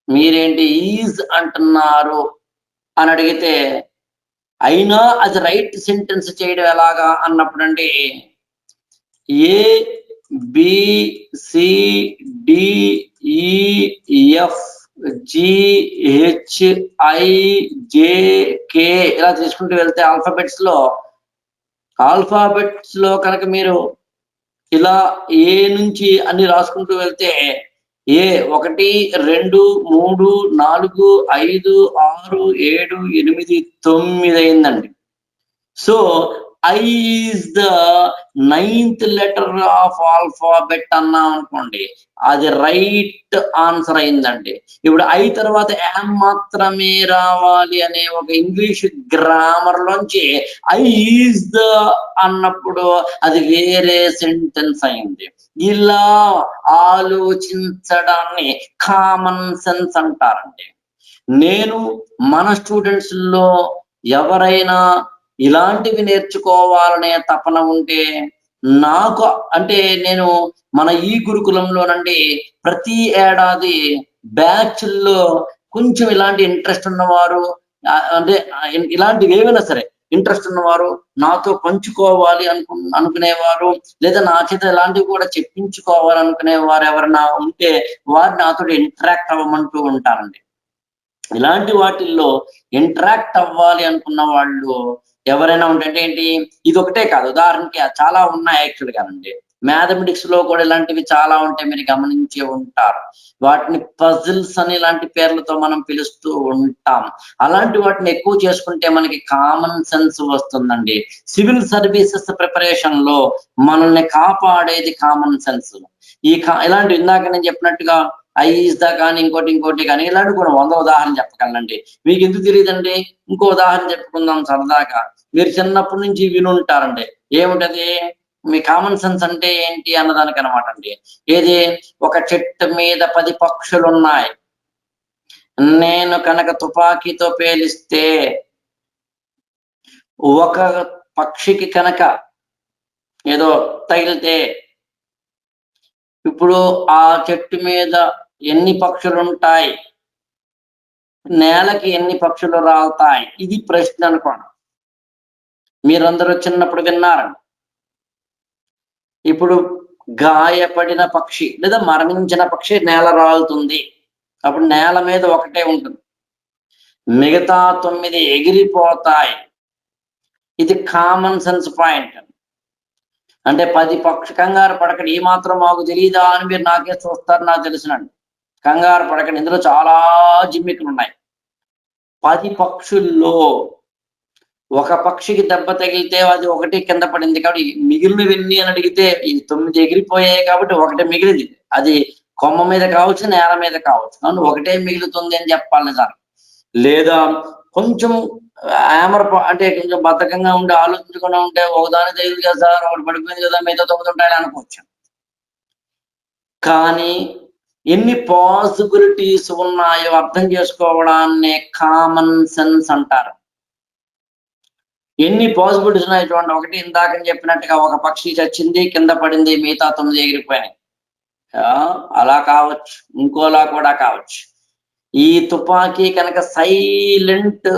మీరేంటి ఈజ్ అంటున్నారు అని అడిగితే, అయినా అది రైట్ సెంటెన్స్ చేయడం ఎలాగా అన్నప్పుడు అండి, A B C D E F G H I J K ఇలా తీసుకుంటూ వెళ్తే ఆల్ఫాబెట్స్ లో కనుక మీరు ఇలా ఏ నుంచి అన్ని రాసుకుంటూ వెళ్తే ఏ 1 2 3 4 5 6 7 8 9 అయిందండి. So I is the 9th letter of alphabet అన్నాం అనుకోండి, అది రైట్ ఆన్సర్ అయిందండి. ఇప్పుడు ఐ తర్వాత యామ్ మాత్రమే రావాలి అనే ఒక ఇంగ్లీష్ గ్రామర్ లోంచి ఐ ఈజ్ ద అన్నప్పుడు అది వేరే సెంటెన్స్ అయింది. ఇలా ఆలోచించడాన్ని కామన్ సెన్స్ అంటారండి. నేను మన స్టూడెంట్స్ లో ఎవరైనా ఇలాంటివి నేర్చుకోవాలనే తపన ఉంటే, నాకు అంటే నేను మన ఈ గురుకులంలోనండి ప్రతి ఏడాది బ్యాచ్ల్లో కొంచెం ఇలాంటి ఇంట్రెస్ట్ ఉన్నవారు, అంటే ఇలాంటివి ఏవైనా సరే ఇంట్రెస్ట్ ఉన్నవారు, నాతో పంచుకోవాలి అనుకునేవారు, లేదా నా చేత ఇలాంటివి కూడా చెప్పించుకోవాలి అనుకునేవారు ఎవరైనా ఉంటే వారు నాతో ఇంటరాక్ట్ అవ్వమంటూ ఉంటారండి. ఇలాంటి వాటిల్లో ఇంటరాక్ట్ అవ్వాలి అనుకున్న వాళ్ళు ఎవరైనా ఉంటే ఏంటి, ఇది ఒకటే కాదు, ఉదాహరణకి చాలా ఉన్నాయి యాక్చువల్గానండి. మ్యాథమెటిక్స్ లో కూడా ఇలాంటివి చాలా ఉంటాయి, మీరు గమనించి ఉంటారు. వాటిని పజిల్స్ అని ఇలాంటి పేర్లతో మనం పిలుస్తూ ఉంటాం. అలాంటి వాటిని ఎక్కువ చేసుకుంటే మనకి కామన్ సెన్స్ వస్తుందండి. సివిల్ సర్వీసెస్ ప్రిపరేషన్ లో మనల్ని కాపాడేది కామన్ సెన్స్. ఇలాంటి ఇందాక నేను చెప్పినట్టుగా ఐ ఈజ్ ద కానీ ఇంకోటి కానీ ఇలాంటి కూడా 100 ఉదాహరణ చెప్పగలనండి. మీకు ఎందుకు తెలియదండి? ఇంకో ఉదాహరణ చెప్పుకుందాం సరదాగా. మీరు చిన్నప్పటి నుంచి వినుంటారండి. ఏమిటది? మీ కామన్ సెన్స్ అంటే ఏంటి అన్నదానికి అనమాట అండి. ఏది? ఒక చెట్టు మీద 10 పక్షులు ఉన్నాయి, నేను కనుక తుపాకీతో పేలిస్తే ఒక పక్షికి కనుక ఏదో తగిలితే, ఇప్పుడు ఆ చెట్టు మీద ఎన్ని పక్షులు ఉంటాయి, నేలకి ఎన్ని పక్షులు రాలుతాయి? ఇది ప్రశ్న అనుకోండి. మీరందరూ చిన్నప్పుడు విన్నారు. ఇప్పుడు గాయపడిన పక్షి లేదా మరణించిన పక్షి నేల రాలుతుంది, అప్పుడు నేల మీద ఒకటే ఉంటుంది, మిగతా 9 ఎగిరిపోతాయి. ఇది కామన్ సెన్స్ పాయింట్. అంటే 10 పక్షి కంగారు పడకండి, ఈ మాత్రం మాకు తెలియదా అని మీరు నాకే చూస్తారు, నాకు తెలుసునండి. కంగారు పడకండి, ఇందులో చాలా జిమ్మికులు ఉన్నాయి. 10 పక్షుల్లో ఒక పక్షికి దెబ్బ తగిలితే అది ఒకటి కింద పడింది కాబట్టి మిగిలినవన్నీ అని అడిగితే ఈ 9 ఎగిరిపోయాయి కాబట్టి ఒకటే మిగిలింది. అది కొమ్మ మీద కావచ్చు, నేల మీద కావచ్చు, కానీ ఒకటే మిగులుతుంది అని చెప్పాలి నిజానికి. లేదా కొంచెం అంటే కొంచెం బద్ధకంగా ఉండి ఆలోచించకుండా ఉంటే ఒకదాని తగిలి కదా సార్, ఒకటి పడిపోయింది కదా, మిగతా 9 ఉంటాయని అనుకోవచ్చు. కానీ ఎన్ని పాసిబిలిటీస్ ఉన్నాయో అర్థం చేసుకోవడాన్ని కామన్ సెన్స్ అంటారు. ఎన్ని పాసిబిలిటీస్ ఉన్నాయి చూడండి. ఒకటి ఇందాక చెప్పినట్టుగా ఒక పక్షి చచ్చింది, కింద పడింది, మిగతా 9 ఎగిరిపోయాయి. అలా కావచ్చు, ఇంకోలా కూడా కావచ్చు. ఈ తుపాకీ కనుక సైలెంట్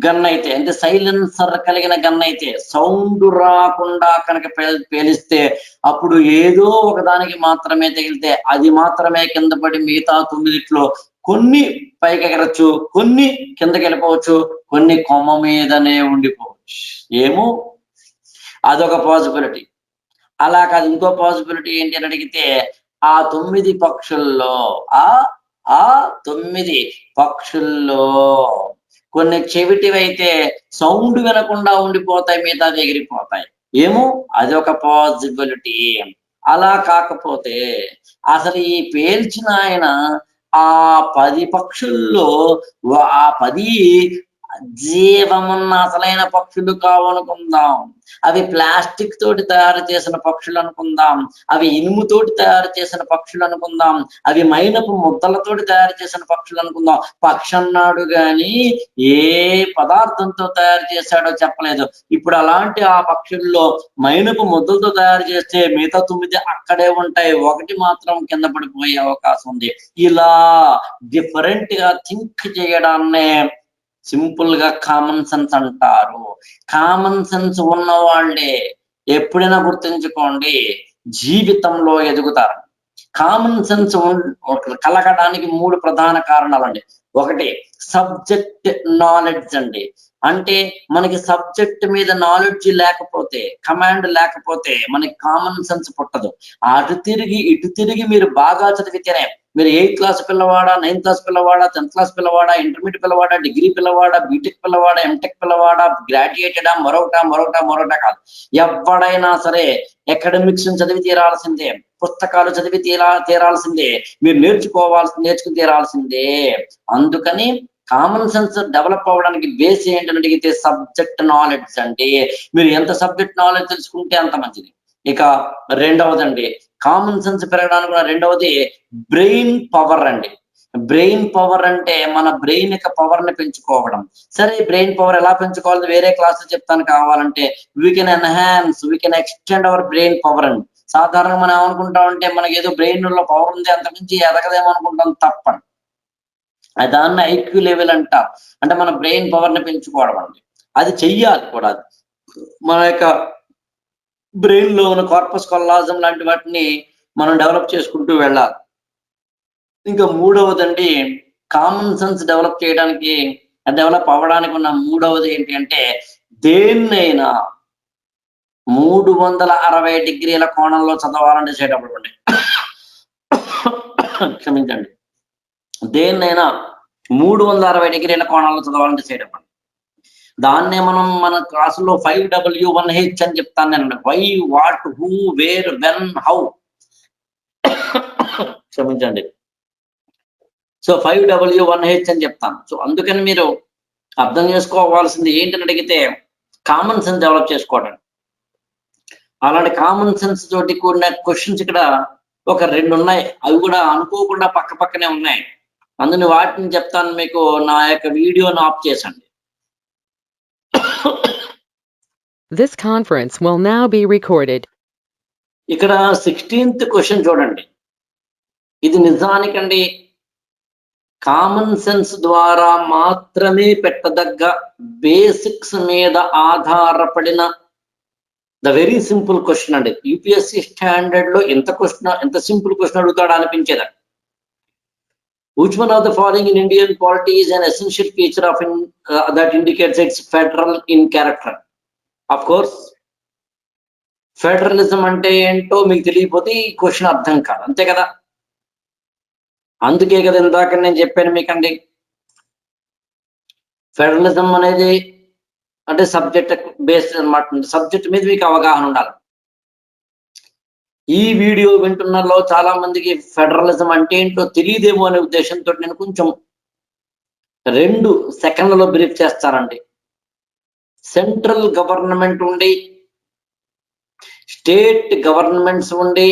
గన్ అయితే, అంటే సైలెన్సర్ కలిగిన గన్ అయితే, సౌండ్ రాకుండా కనుక పేలిస్తే అప్పుడు ఏదో ఒకదానికి మాత్రమే తగిలితే అది మాత్రమే కింద పడి మిగతా 9 కొన్ని పైకి ఎగరచ్చు, కొన్ని కిందకి వెళ్ళిపోవచ్చు, కొన్ని కొమ్మ మీదనే ఉండిపోవచ్చు. ఏమో, అదొక పాసిబిలిటీ. అలా కాదు, ఇంకో పాసిబిలిటీ ఏంటి అని అడిగితే, ఆ 9 పక్షుల్లో ఆ 9 పక్షుల్లో కొన్ని చెవిటివైతే సౌండ్ వినకుండా ఉండిపోతాయి, మిగతా ఎగిరిపోతాయి. ఏమో, అదొక పాసిబిలిటీ. అలా కాకపోతే అసలు ఈ పేల్చిన ఆయన ఆ 10 పక్షుల్లో ఆ 10 జీవమున్న అసలైన పక్షులు కావనుకుందాం. అవి ప్లాస్టిక్ తోటి తయారు చేసిన పక్షులు అనుకుందాం. అవి ఇనుముతోటి తయారు చేసిన పక్షులు అనుకుందాం. అవి మైనపు ముద్దలతోటి తయారు చేసిన పక్షులు అనుకుందాం. పక్షి అన్నాడు గాని ఏ పదార్థంతో తయారు చేశాడో చెప్పలేదు. ఇప్పుడు అలాంటి ఆ పక్షుల్లో మైనపు ముద్దలతో తయారు చేస్తే మిగతా 9 అక్కడే ఉంటాయి. ఒకటి మాత్రం కింద పడిపోయే అవకాశం ఉంది. ఇలా డిఫరెంట్ గా థింక్ చేయడాన్నే సింపుల్ గా కామన్ సెన్స్ అంటారు. కామన్ సెన్స్ ఉన్న వాళ్ళే ఎప్పుడైనా గుర్తుంచుకోండి జీవితంలో ఎదుగుతారు. కామన్ సెన్స్ కలగడానికి 3 ప్రధాన కారణాలండి. ఒకటి సబ్జెక్ట్ నాలెడ్జ్ అండి. అంటే మనకి సబ్జెక్ట్ మీద నాలెడ్జ్ లేకపోతే, కమాండ్ లేకపోతే మనకి కామన్ సెన్స్ పుట్టదు. అటు తిరిగి ఇటు తిరిగి మీరు బాగా చదివితేనే, మీరు 8th క్లాస్ పిల్లవాడా, 9th క్లాస్ పిల్లవాడా, 10th క్లాస్ పిల్లవాడా, ఇంటర్మీడియట్ పిల్లవాడా, డిగ్రీ పిల్లవాడా, బీటెక్ పిల్లవాడా, ఎంటెక్ పిల్లవాడా, గ్రాడ్యుయేటెడా, మరొకట కాదు. ఎవడైనా సరే అకాడమిక్స్ చదివి తీరాల్సిందే, పుస్తకాలు చదివి తీరాల్సిందే, మీరు నేర్చుకుని తీరాల్సిందే. అందుకని కామన్ సెన్స్ డెవలప్ అవ్వడానికి బేస్ ఏంటని అడిగితే సబ్జెక్ట్ నాలెడ్జ్ అండి. మీరు ఎంత సబ్జెక్ట్ నాలెడ్జ్ తెలుసుకుంటే అంత మంచిది. ఇక రెండవదండి, కామన్ సెన్స్ పెరగడానికి రెండవది బ్రెయిన్ పవర్ అండి. బ్రెయిన్ పవర్ అంటే మన బ్రెయిన్ యొక్క పవర్ ని పెంచుకోవడం. సరే బ్రెయిన్ పవర్ ఎలా పెంచుకోవాలి వేరే క్లాస్ చెప్తాను. కావాలంటే we can enhance, we can extend our brain power అండి. సాధారణంగా మనం ఏమనుకుంటామంటే మనకి ఏదో బ్రెయిన్ లో పవర్ ఉంది, అంతకుమించి ఎదగదేమో అనుకుంటాం. తప్పండి. దాన్ని ఐక్యూ లెవెల్ అంటారు. అంటే మన బ్రెయిన్ పవర్ ని పెంచుకోవడం అండి. అది చెయ్యాలి కూడా. మన యొక్క బ్రెయిన్ లో ఉన్న కార్పస్ కొల్లాజం లాంటి వాటిని మనం డెవలప్ చేసుకుంటూ వెళ్ళాలి. ఇంకా మూడవదండి, కామన్ సెన్స్ డెవలప్ చేయడానికి, డెవలప్ అవ్వడానికి ఉన్న మూడవది ఏంటి అంటే, దేన్నైనా 360 డిగ్రీల కోణంలో చదవాలని చేసేటప్పుడు అండి. క్షమించండి. దేన్నైనా 360 డిగ్రీల కోణంలో చదవాలని చేసేటప్పుడు దాన్నే మనం మన క్లాసులో 5W1H అని చెప్తాను నేను. Why, what, who, where, when, how. క్షమించండి. సో 5W1H అని చెప్తాను. సో అందుకని మీరు అర్థం చేసుకోవాల్సింది ఏంటని అడిగితే కామన్ సెన్స్ డెవలప్ చేసుకోవడం. అలాంటి కామన్ సెన్స్ తోటి కూడిన క్వశ్చన్స్ ఇక్కడ ఒక 2 ఉన్నాయి. అవి కూడా అనుకోకుండా పక్క పక్కనే ఉన్నాయి. అందుని వాటిని చెప్తాను మీకు. నా యొక్క వీడియోని of చేసండి. This conference will now be recorded. ఇక్కడ 16th క్వశ్చన్ చూడండి. ఇది నిజానికండి కామన్ సెన్స్ ద్వారా మాత్రమే పెట్టదగ్గ బేసిక్స్ మీద ఆధారపడిన ద వెరీ సింపుల్ క్వశ్చన్ అండి. యూపీఎస్సీ స్టాండర్డ్ లో ఎంత సింపుల్ క్వశ్చన్ అడుగుతాడు అనిపించేదా. Which one of the following in Indian polity is an essential feature of that indicates its federal in character? Of course, federalism అంటే ఏంటో మీకు తెలియకపోతే ఈ క్వశ్చన్ అర్థం కాదు, అంతే కదా. అందుకే కదా ఇందాక నేను చెప్పాను మీకండి, ఫెడరలిజం అనేది అంటే సబ్జెక్ట్ బేస్డ్ అనమాట. సబ్జెక్ట్ మీద మీకు అవగాహన ఉండాలి. ఈ వీడియో వింటున్నలో చాలా మందికి ఫెడరలిజం అంటే ఏంటో తెలియదేమో అనే ఉద్దేశంతో నేను కొంచెం 2 సెకండ్లలో బ్రీఫ్ చేస్తానండి. సెంట్రల్ గవర్నమెంట్ ఉండి, స్టేట్ గవర్నమెంట్స్ ఉండి,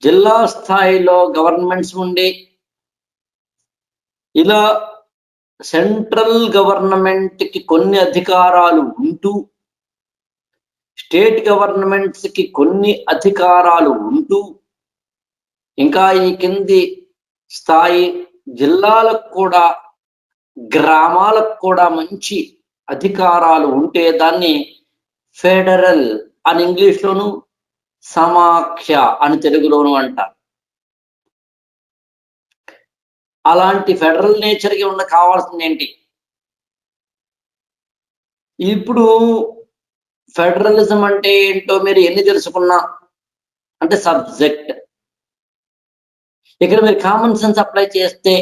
జిల్లా స్థాయిలో గవర్నమెంట్స్ ఉండి, ఇలా సెంట్రల్ గవర్నమెంట్ కి కొన్ని అధికారాలు ఉంటూ, స్టేట్ గవర్నమెంట్స్ కి కొన్ని అధికారాలు ఉంటూ, ఇంకా ఈ కింది స్థాయి జిల్లాలకు కూడా, గ్రామాలకు కూడా మంచి అధికారాలు ఉంటే దాన్ని ఫెడరల్ అని ఇంగ్లీష్లోను, సమాఖ్య అని తెలుగులోను అంటారు. అలాంటి ఫెడరల్ నేచర్కి కావాల్సింది ఏంటి? ఇప్పుడు ఫెడరలిజం అంటే ఏంటో మీరు ఎన్ని తెలుసుకున్నా అంటే సబ్జెక్ట్. ఇక్కడ మీరు కామన్ సెన్స్ అప్లై చేస్తే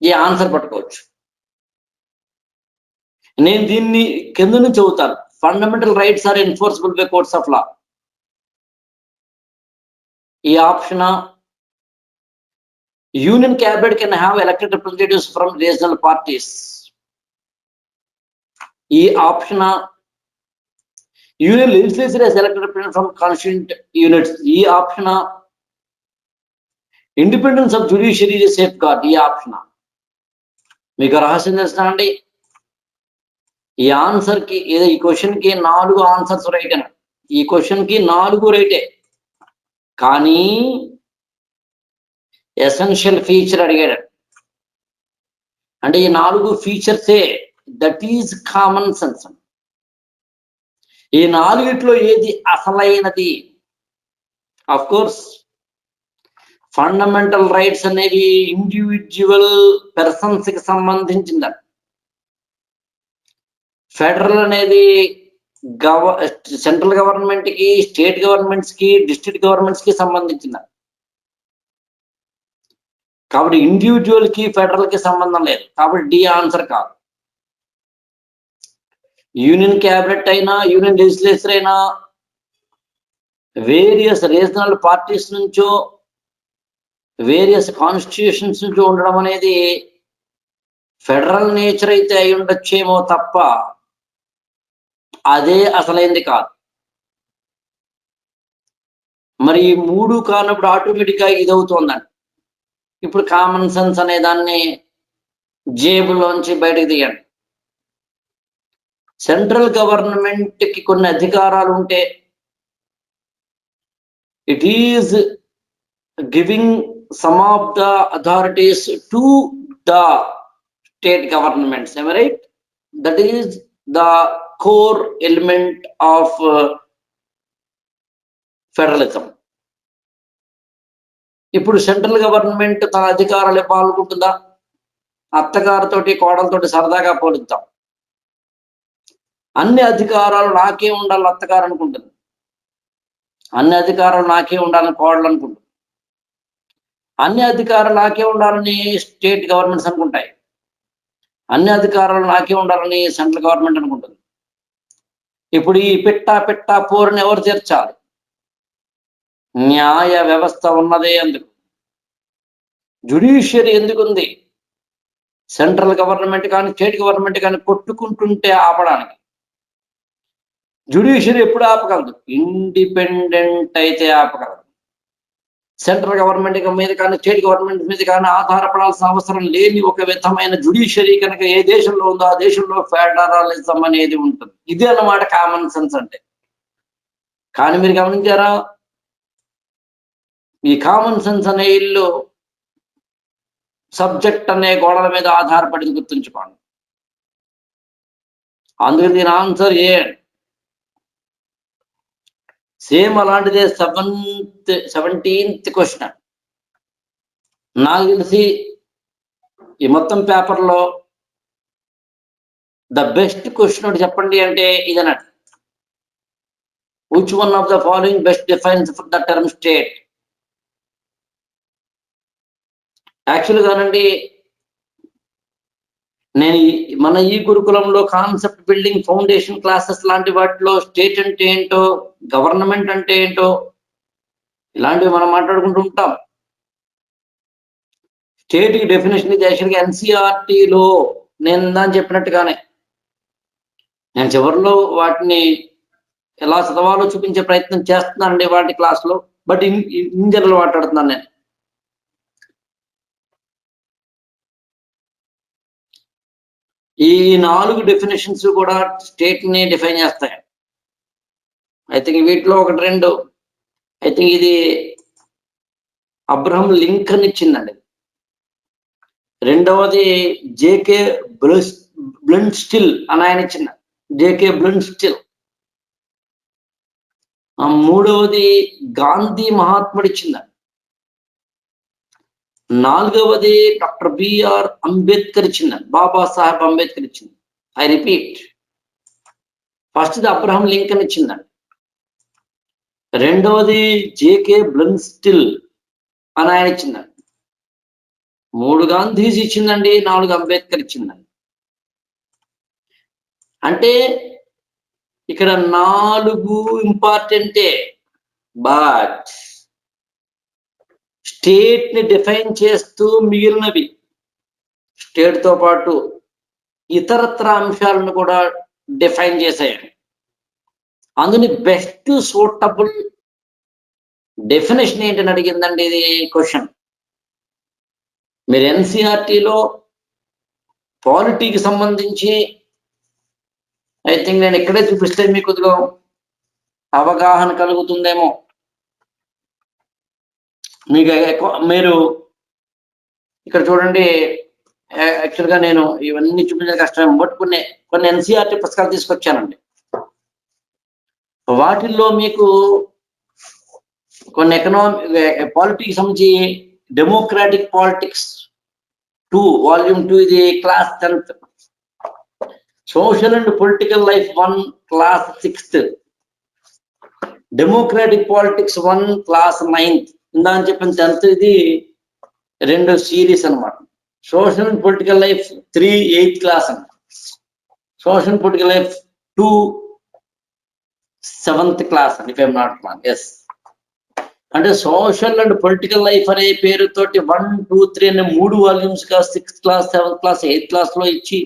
ఈ ఆన్సర్ పట్టుకోవచ్చు. నేను దీన్ని కింద నుంచి చదువుతాను. Fundamental rights are enforceable by courts of law. ఈ option Union cabinet can have elected representatives from regional parties. ఈ option union legislature has elected representatives from constituent units. ఈ option independence of judiciary safeguard. ఈ option మీకు రహస్యం తెలుసా అండి? ఈ answer కి ఏదో ఈ క్వశ్చన్ కి 4 ఆన్సర్స్ రైట్ అని. ఈ క్వశ్చన్ కి 4 రైటే, కానీ ఎసెన్షియల్ ఫీచర్ అడిగాడు. అంటే ఈ 4 ఫీచర్సే, దట్ ఈజ్ కామన్ సెన్స్. ఈ 4ట్లో ఏది అసలైనది? ఆఫ్ కోర్స్ ఫండమెంటల్ రైట్స్ అనేవి ఇండివిజువల్ పర్సన్స్ కి సంబంధించింది. ఫెడరల్ అనేది సెంట్రల్ గవర్నమెంట్ కి, స్టేట్ గవర్నమెంట్స్ కి, డిస్ట్రిక్ట్ గవర్నమెంట్స్ కి సంబంధించింది. కాబట్టి ఇండివిజువల్ కి ఫెడరల్ కి సంబంధం లేదు. కాబట్టి డి ఆన్సర్ కాదు. యూనియన్ క్యాబినెట్ అయినా, యూనియన్ లెజిస్లేచర్ అయినా, వేరియస్ రీజనల్ పార్టీస్ నుంచో, వేరియస్ కాన్స్టిట్యూషన్స్ నుంచో ఉండడం అనేది ఫెడరల్ నేచర్ అయితే అయి ఉండొచ్చేమో తప్ప అదే అసలైంది కాదు. మరి ఈ 3 కానప్పుడు ఆటోమేటిక్ గా ఇది అవుతుందండి. ఇప్పుడు కామన్ సెన్స్ అనే దాన్ని జేబులోంచి బయటకు తీయండి. సెంట్రల్ గవర్నమెంట్ కి కొన్ని అధికారాలు ఉంటే it is giving some of the authorities to the state governments. am I right? That is the core element of federalism. ఇప్పుడు సెంట్రల్ గవర్నమెంట్ తన అధికారాలు పాల్గొంటుందా? అత్తగారితోటి కోడలతోటి సరదాగా పోలుద్దాం. అన్ని అధికారాలు నాకే ఉండాలి అత్తగారు అనుకుంటుంది, అన్ని అధికారాలు నాకే ఉండాలని కోడలు అనుకుంటుంది, అన్ని అధికారాలు నాకే ఉండాలని స్టేట్ గవర్నమెంట్స్ అనుకుంటాయి, అన్ని అధికారాలు నాకే ఉండాలని సెంట్రల్ గవర్నమెంట్ అనుకుంటుంది. ఇప్పుడు ఈ పిట్ట పోరుని ఎవరు తీర్చాలి? న్యాయ వ్యవస్థ ఉన్నదే అందుకు. జ్యుడిషియరీ ఎందుకుంది? సెంట్రల్ గవర్నమెంట్ కానీ, స్టేట్ గవర్నమెంట్ కానీ కొట్టుకుంటుంటే ఆపడానికి. జ్యుడిషియరీ ఎప్పుడు ఆపగలదు? ఇండిపెండెంట్ అయితే ఆపగలదు. సెంట్రల్ గవర్నమెంట్ మీద కానీ, స్టేట్ గవర్నమెంట్ మీద కానీ ఆధారపడాల్సిన అవసరం లేని ఒక విధమైన జ్యుడిషియరీ కనుక ఏ దేశంలో ఉందో ఆ దేశంలో ఫెడరలిజం అనేది ఉంటుంది. ఇదే అన్నమాట కామన్ సెన్స్ అంటే. కానీ మీరు గమనించారా, ఈ కామన్ సెన్స్ అనే ఇల్లు సబ్జెక్ట్ అనే గోడల మీద ఆధారపడింది, గుర్తుంచుకోండి. అందుకని దీని ఆన్సర్ ఏ. సేమ్ అలాంటిదే 17th క్వశ్చన్. నాకు తెలిసి ఈ మొత్తం పేపర్లో ద బెస్ట్ క్వశ్చన్ ఒకటి చెప్పండి అంటే ఇదన్నట్టు. Which one of the following best defines for the term state? యాక్చువల్గానండి, నేను మన ఈ గురుకులంలో కాన్సెప్ట్ బిల్డింగ్, ఫౌండేషన్ క్లాసెస్ లాంటి వాటిలో స్టేట్ అంటే ఏంటో, గవర్నమెంట్ అంటే ఏంటో ఇలాంటివి మనం మాట్లాడుకుంటూ ఉంటాం. స్టేట్ కి డెఫినేషన్ ఇది యాక్చువల్గా ఎన్సీఆర్టీలో నేను దాన్ని చెప్పినట్టుగానే నేను చివరిలో వాటిని ఎలా చదవాలో చూపించే ప్రయత్నం చేస్తున్నానండి వాటి క్లాస్లో. బట్ ఇన్ జనరల్ మాట్లాడుతున్నాను నేను. ఈ 4 డెఫినేషన్స్ కూడా స్టేట్ ని డిఫైన్ చేస్తాయి. ఐ థింక్ వీటిలో 1-2 ఐ థింక్ ఇది అబ్రహం లింకన్ ఇచ్చిందండి. రెండవది జేకే బ్లూమ్స్టిల్ అని ఆయన ఇచ్చింది, జేకే బ్లూమ్స్టిల్. మూడవది గాంధీ మహాత్ముడు ఇచ్చిందండి. 4వది డాక్టర్ బిఆర్ అంబేద్కర్ ఇచ్చిందండి, బాబాసాహెబ్ అంబేద్కర్ ఇచ్చింది. ఐ రిపీట్, ఫస్ట్ది అబ్రహం లింకన్ ఇచ్చిందండి, రెండవది జేకే బ్లూమ్స్టిల్ అని ఆయన ఇచ్చిందండి, 3 గాంధీజీ ఇచ్చిందండి, 4 అంబేద్కర్ ఇచ్చిందండి. అంటే ఇక్కడ 4 ఇంపార్టెంటే, బట్ స్టేట్ ని డిఫైన్ చేస్తూ మిగిలినవి స్టేట్ తో పాటు ఇతరత్ర అంశాలను కూడా డిఫైన్ చేసేయండి. అందుని బెస్ట్ సూటబుల్ డెఫినేషన్ ఏంటని అడిగిందండి ఇది క్వశ్చన్. మీరు ఎన్సీఆర్టీలో పాలిటీకి సంబంధించి ఐ థింక్ నేను ఇక్కడే చూపిస్తే మీకు కొద్దిగా అవగాహన కలుగుతుందేమో. మీకు మీరు ఇక్కడ చూడండి, యాక్చువల్గా నేను ఇవన్నీ చూపించడం కష్టం, బట్ కొన్ని ఎన్సీఆర్టీ పుస్తకాలు తీసుకొచ్చానండి. వాటిల్లో మీకు కొన్ని పాలిటిక్స్ సంబంధించి డెమోక్రాటిక్ పాలిటిక్స్ 2 వాల్యూమ్ 2 ఇది class 10th, social and political life 1 class 6th, democratic politics 1 class 9th. ఇందా అని చెప్పిన 10th ఇది 2 సిరీస్ అనమాట. Social and political life 3 8th class అన్నమాట. Social and political life 2 7th class అండి, if I'm not wrong. Yes, అంటే social and political life అనే పేరుతోటి 1 2 3 అనే 3 వాల్యూమ్స్ గా 6th class 7th class 8th class లో ఇచ్చి,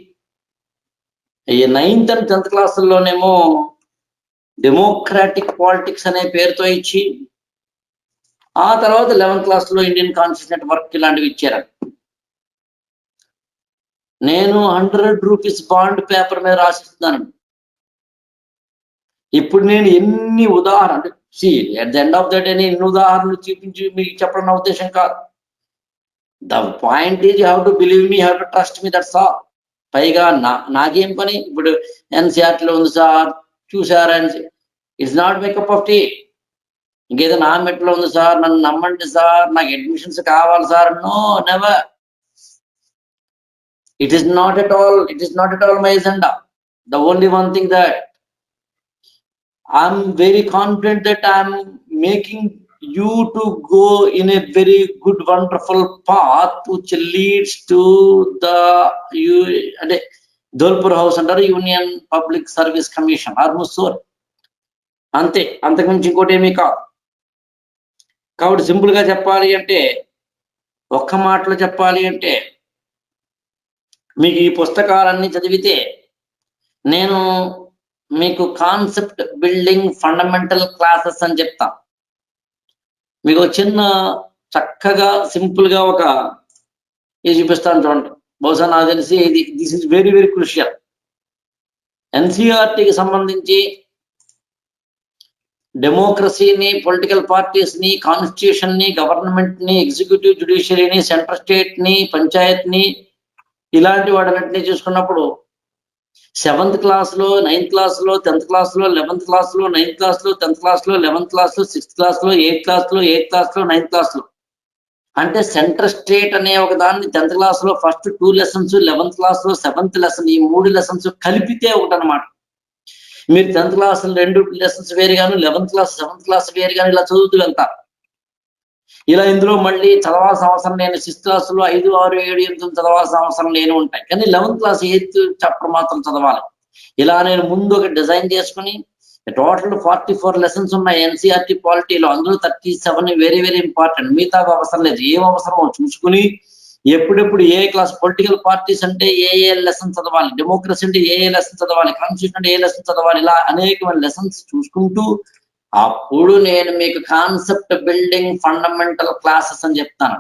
ఈ 9th and 10th క్లాసుల్లోనేమో democratic politics అనే పేరుతో ఇచ్చి, ఆ తర్వాత 11th క్లాస్ లో ఇండియన్ కాన్స్టిట్యూషన్ నెట్వర్క్ ఇలాంటివి ఇచ్చారు. నేను 100 రూపీస్ బాండ్ పేపర్ మీద రాసిస్తున్నాను. ఇప్పుడు నేను ఎన్ని ఉదాహరణ at the end of the day ఎన్ని ఉదాహరణలు చూపించి మీకు చెప్పడం నా ఉద్దేశం కాదు. The point is you have to believe me, have to trust me, that's all. పైగా నాకేం పని, ఇప్పుడు ఎన్సీఆర్టీలో ఉంది సార్ చూసారని, it's not my cup of tea. ఇంకేదో నా మెట్లో ఉంది సార్ నన్ను నమ్మండి సార్, నాకు అడ్మిషన్స్ కావాలి sir, no never. It is not at all my agenda. The only one thing that I'm very confident that I'm making you to go in a very good, wonderful path which leads to the Dholpur House under Union Public Service Commission or Mussoorie. అంతే, అంతకుమించి ఇంకోటి ఏమీ కాదు. కాబట్టి simple గా చెప్పాలి అంటే, ఒక్క మాటలో చెప్పాలి అంటే, మీకు ఈ పుస్తకాలన్నీ చదివితే నేను మీకు కాన్సెప్ట్ బిల్డింగ్ ఫండమెంటల్ క్లాసెస్ అని చెప్తా. మీకు చిన్న చక్కగా సింపుల్ గా ఒక ఇది చూపిస్తాను చూడండి. బహుశా నాకు తెలిసి this is very very crucial. ఎన్సీఆర్టీకి సంబంధించి డెమోక్రసీని, పొలిటికల్ పార్టీస్ ని, కాన్స్టిట్యూషన్ ని, గవర్నమెంట్ ని, ఎగ్జిక్యూటివ్ జ్యుడిషియరీని, సెంట్రల్ స్టేట్ ని, పంచాయత్ ని, ఇలాంటి వాటిని చూసుకున్నప్పుడు 7th క్లాస్ లో, 9th క్లాస్ లో, 10th క్లాస్ లో, 11th క్లాస్ లో, 9th క్లాస్ లో, 10th క్లాస్ లో, 11th క్లాస్ లో, 6th క్లాస్ లో, 8th క్లాస్ లో, 8th క్లాస్ లో, 9th క్లాస్ లో, అంటే సెంట్రల్ స్టేట్ అనే ఒక దాన్ని 10th క్లాస్ లో ఫస్ట్ 2 లెసన్స్, 11th క్లాస్ లో 7th లెసన్, ఈ 3 లెసన్స్ కలిపితే ఒకటి అనమాట. మీరు 10th క్లాస్ 2 లెసన్స్ వేరుగాను, 11th క్లాస్ 7th క్లాస్ వేరుగాను ఇలా చదువుతూ వెళ్తారు. ఇలా ఇందులో మళ్ళీ చదవాల్సిన అవసరం నేను 6th క్లాస్ లో 5, 6, 7, 8 చదవాల్సిన అవసరం నేను ఉంటాయి, కానీ 11th క్లాస్ 8th చాప్టర్ మాత్రం చదవాలి. ఇలా నేను ముందు ఒక డిజైన్ చేసుకుని టోటల్ 44 లెసన్స్ ఉన్నాయి ఎన్సీఆర్టీ పాలిటీలో. అందులో 37 వెరీ వెరీ ఇంపార్టెంట్, మిగతా అవసరం లేదు. ఏం అవసరమో చూసుకుని ఎప్పుడెప్పుడు ఏ క్లాస్, పొలిటికల్ పార్టీస్ అంటే ఏ లెసన్ చదవాలి, డెమోక్రసీ అంటే ఏ లెసన్ చదవాలి, కాన్స్టిట్యూషన్ అంటే ఏ లెసన్ చదవాలి, ఇలా అనేకమైన లెసన్స్ చూసుకుంటూ అప్పుడు నేను మీకు కాన్సెప్ట్ బిల్డింగ్ ఫండమెంటల్ క్లాసెస్ అని చెప్తాను.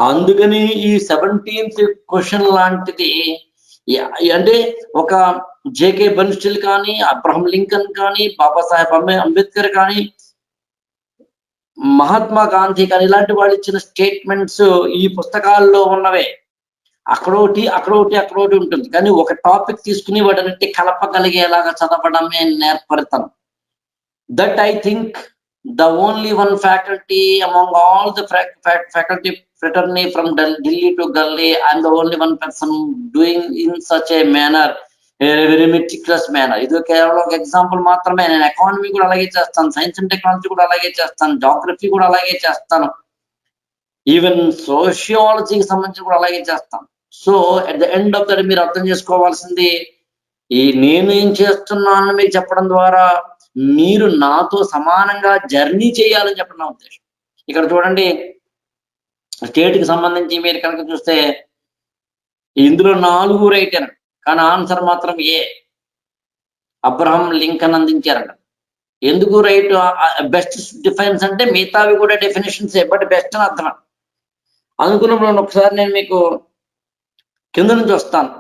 అందుకని ఈ 17th క్వశ్చన్ లాంటిది అంటే ఒక జేకే బెన్స్టిల్ కానీ, అబ్రహం లింకన్ కానీ, బాబాసాహెబ్ అంబేద్కర్ కానీ, మహాత్మా గాంధీ కానీ, ఇలాంటి వాళ్ళు ఇచ్చిన స్టేట్మెంట్స్ ఈ పుస్తకాల్లో ఉన్నవే. అక్కడొకటి ఉంటుంది, కానీ ఒక టాపిక్ తీసుకుని వాటిని కలపగలిగేలాగా చదవడమే నేర్పడతాను. That I think the only one faculty among all the faculty fraternity from Delhi to Gully, I'm the only one person doing in such a manner, a very meticulous manner. ఇది కేవలం ఒక example మాత్రమే. నేను economy కూడా అలాగే చేస్తాను, science and technology కూడా అలాగే చేస్తాను, జాగ్రఫీ కూడా అలాగే చేస్తాను, ఈవెన్ సోషియాలజీకి సంబంధించి కూడా అలాగే చేస్తాను. So at the end of the day మీరు అర్థం చేసుకోవాల్సింది, ఈ నేను ఏం చేస్తున్నానని మీకు చెప్పడం ద్వారా మీరు నాతో సమానంగా జర్నీ చేయాలని చెప్పడం నా ఉద్దేశం. ఇక్కడ చూడండి, స్టేట్ కి సంబంధించి మీరు కనుక చూస్తే ఇందులో 4 రైట్ అనండి, కానీ ఆన్సర్ మాత్రం ఏ. Abraham Lincoln అందించారంట. ఎందుకు రైట్ బెస్ట్ డిఫరెన్స్ అంటే మిగతావి కూడా డెఫినేషన్స్ బట్ బెస్ట్ అని అర్థం. అనుకున్నప్పుడు ఒకసారి నేను మీకు కింద నుంచి వస్తాను.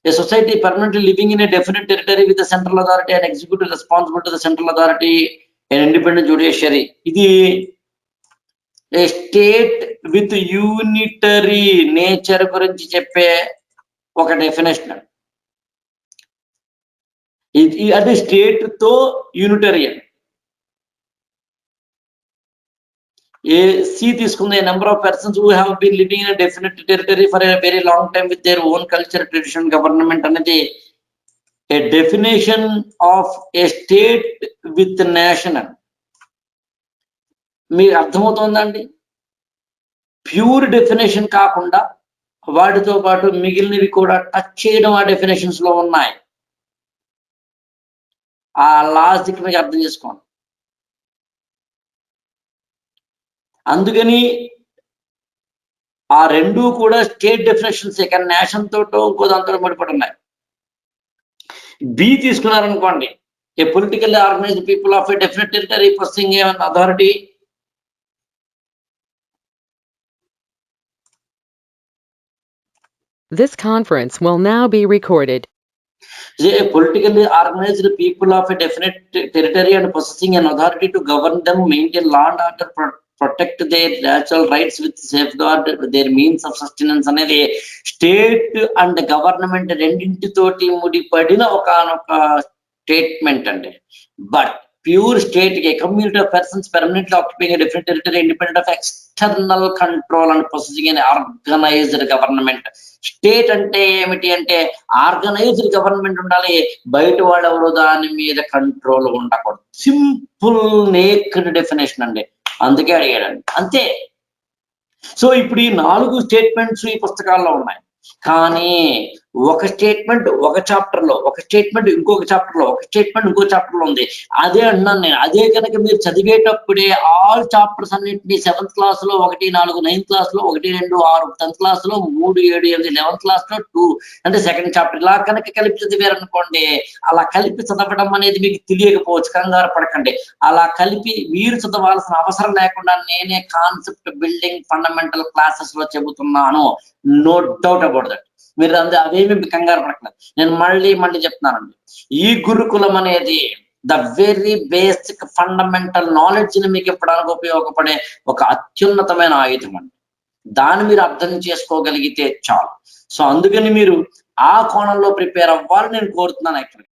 A society permanently living in a definite territory with central authority and executive responsible to the central authority and independent judiciary. ఇది a state with unitary nature గురించి చెప్పే ఒక డెఫినేషన్. అది స్టేట్ తో యూనిటరియన్. ఏ సి తీసుకుంది, number of persons who have been living in definite territory for a very long time with their own culture, tradition, government అనేది a definition of a state with nation. మీకు అర్థమవుతోందండి? Pure definition కాకుండా వాటితో పాటు మిగిలినవి కూడా touch చేయడం ఆ definitions లో ఉన్నాయి. ఆ లాజిక్ మీకు అర్థం చేసుకోండి. అందుకని ఆ రెండు కూడా స్టేట్ డెఫినేషన్స్, కానీ నేషన్ తోటో ఇంకో దాంతో ముడిపడి ఉన్నాయి. బి తీసుకున్నారనుకోండి, a politically organized people of a definite territory possessing a authority. This conference will now be recorded. A politically organized people of a definite territory and possessing an authority to govern them, maintain law and order, protect their natural rights with safeguard their means of sustenance అనేది state and government రెండింటితోటి ముడిపడిన ఒకనొక statement అండి. But pure state కి community of persons permanently occupying a different territory independent of external control and possessing an organised government. State అంటే ఏమిటి అంటే organised government ఉండాలి, బయట వాళ్ళు ఎవరు దాని మీద కంట్రోల్ ఉండకూడదు. సింపుల్ నేక్డ్ డెఫినేషన్ అండి, అందుకే అడిగాడండి, అంతే. సో ఇప్పుడు ఈ 4 స్టేట్మెంట్స్ ఈ పుస్తకాల్లో ఉన్నాయి. కానీ ఒక స్టేట్మెంట్ ఒక చాప్టర్ లో, ఒక స్టేట్మెంట్ ఇంకొక చాప్టర్ లో, ఒక స్టేట్మెంట్ ఇంకో చాప్టర్ లో ఉంది. అదే అన్నాను నేను. అదే కనుక మీరు చదివేటప్పుడే ఆల్ చాప్టర్స్ అన్నింటినీ 7th క్లాస్ లో 1, 4, 9th క్లాస్ లో 1, 2, 6, 10th క్లాస్ లో 3, 7, 8, 11th క్లాస్ లో 2 అంటే సెకండ్ చాప్టర్ ఇలా కనుక కలిపి చదివారనుకోండి, అలా కలిపి చదవడం అనేది మీకు తెలియకపోవచ్చు, కంగారు పడకండి. అలా కలిపి మీరు చదవాల్సిన అవసరం లేకుండా నేనే కాన్సెప్ట్ బిల్డింగ్ ఫండమెంటల్ క్లాసెస్ లో చెబుతున్నాను. No doubt about that. మీరు అవేమి కంగారు పడకండి. నేను మళ్ళీ చెప్తున్నానండి, ఈ గురుకులం అనేది the very basic fundamental knowledge ని మీకు ఇవ్వడానికి ఉపయోగపడే ఒక అత్యున్నతమైన ఆయుధం అండి. దాన్ని మీరు అర్థం చేసుకోగలిగితే చాలు. సో అందుకని మీరు ఆ కోణంలో ప్రిపేర్ అవ్వాలని నేను కోరుతున్నాను.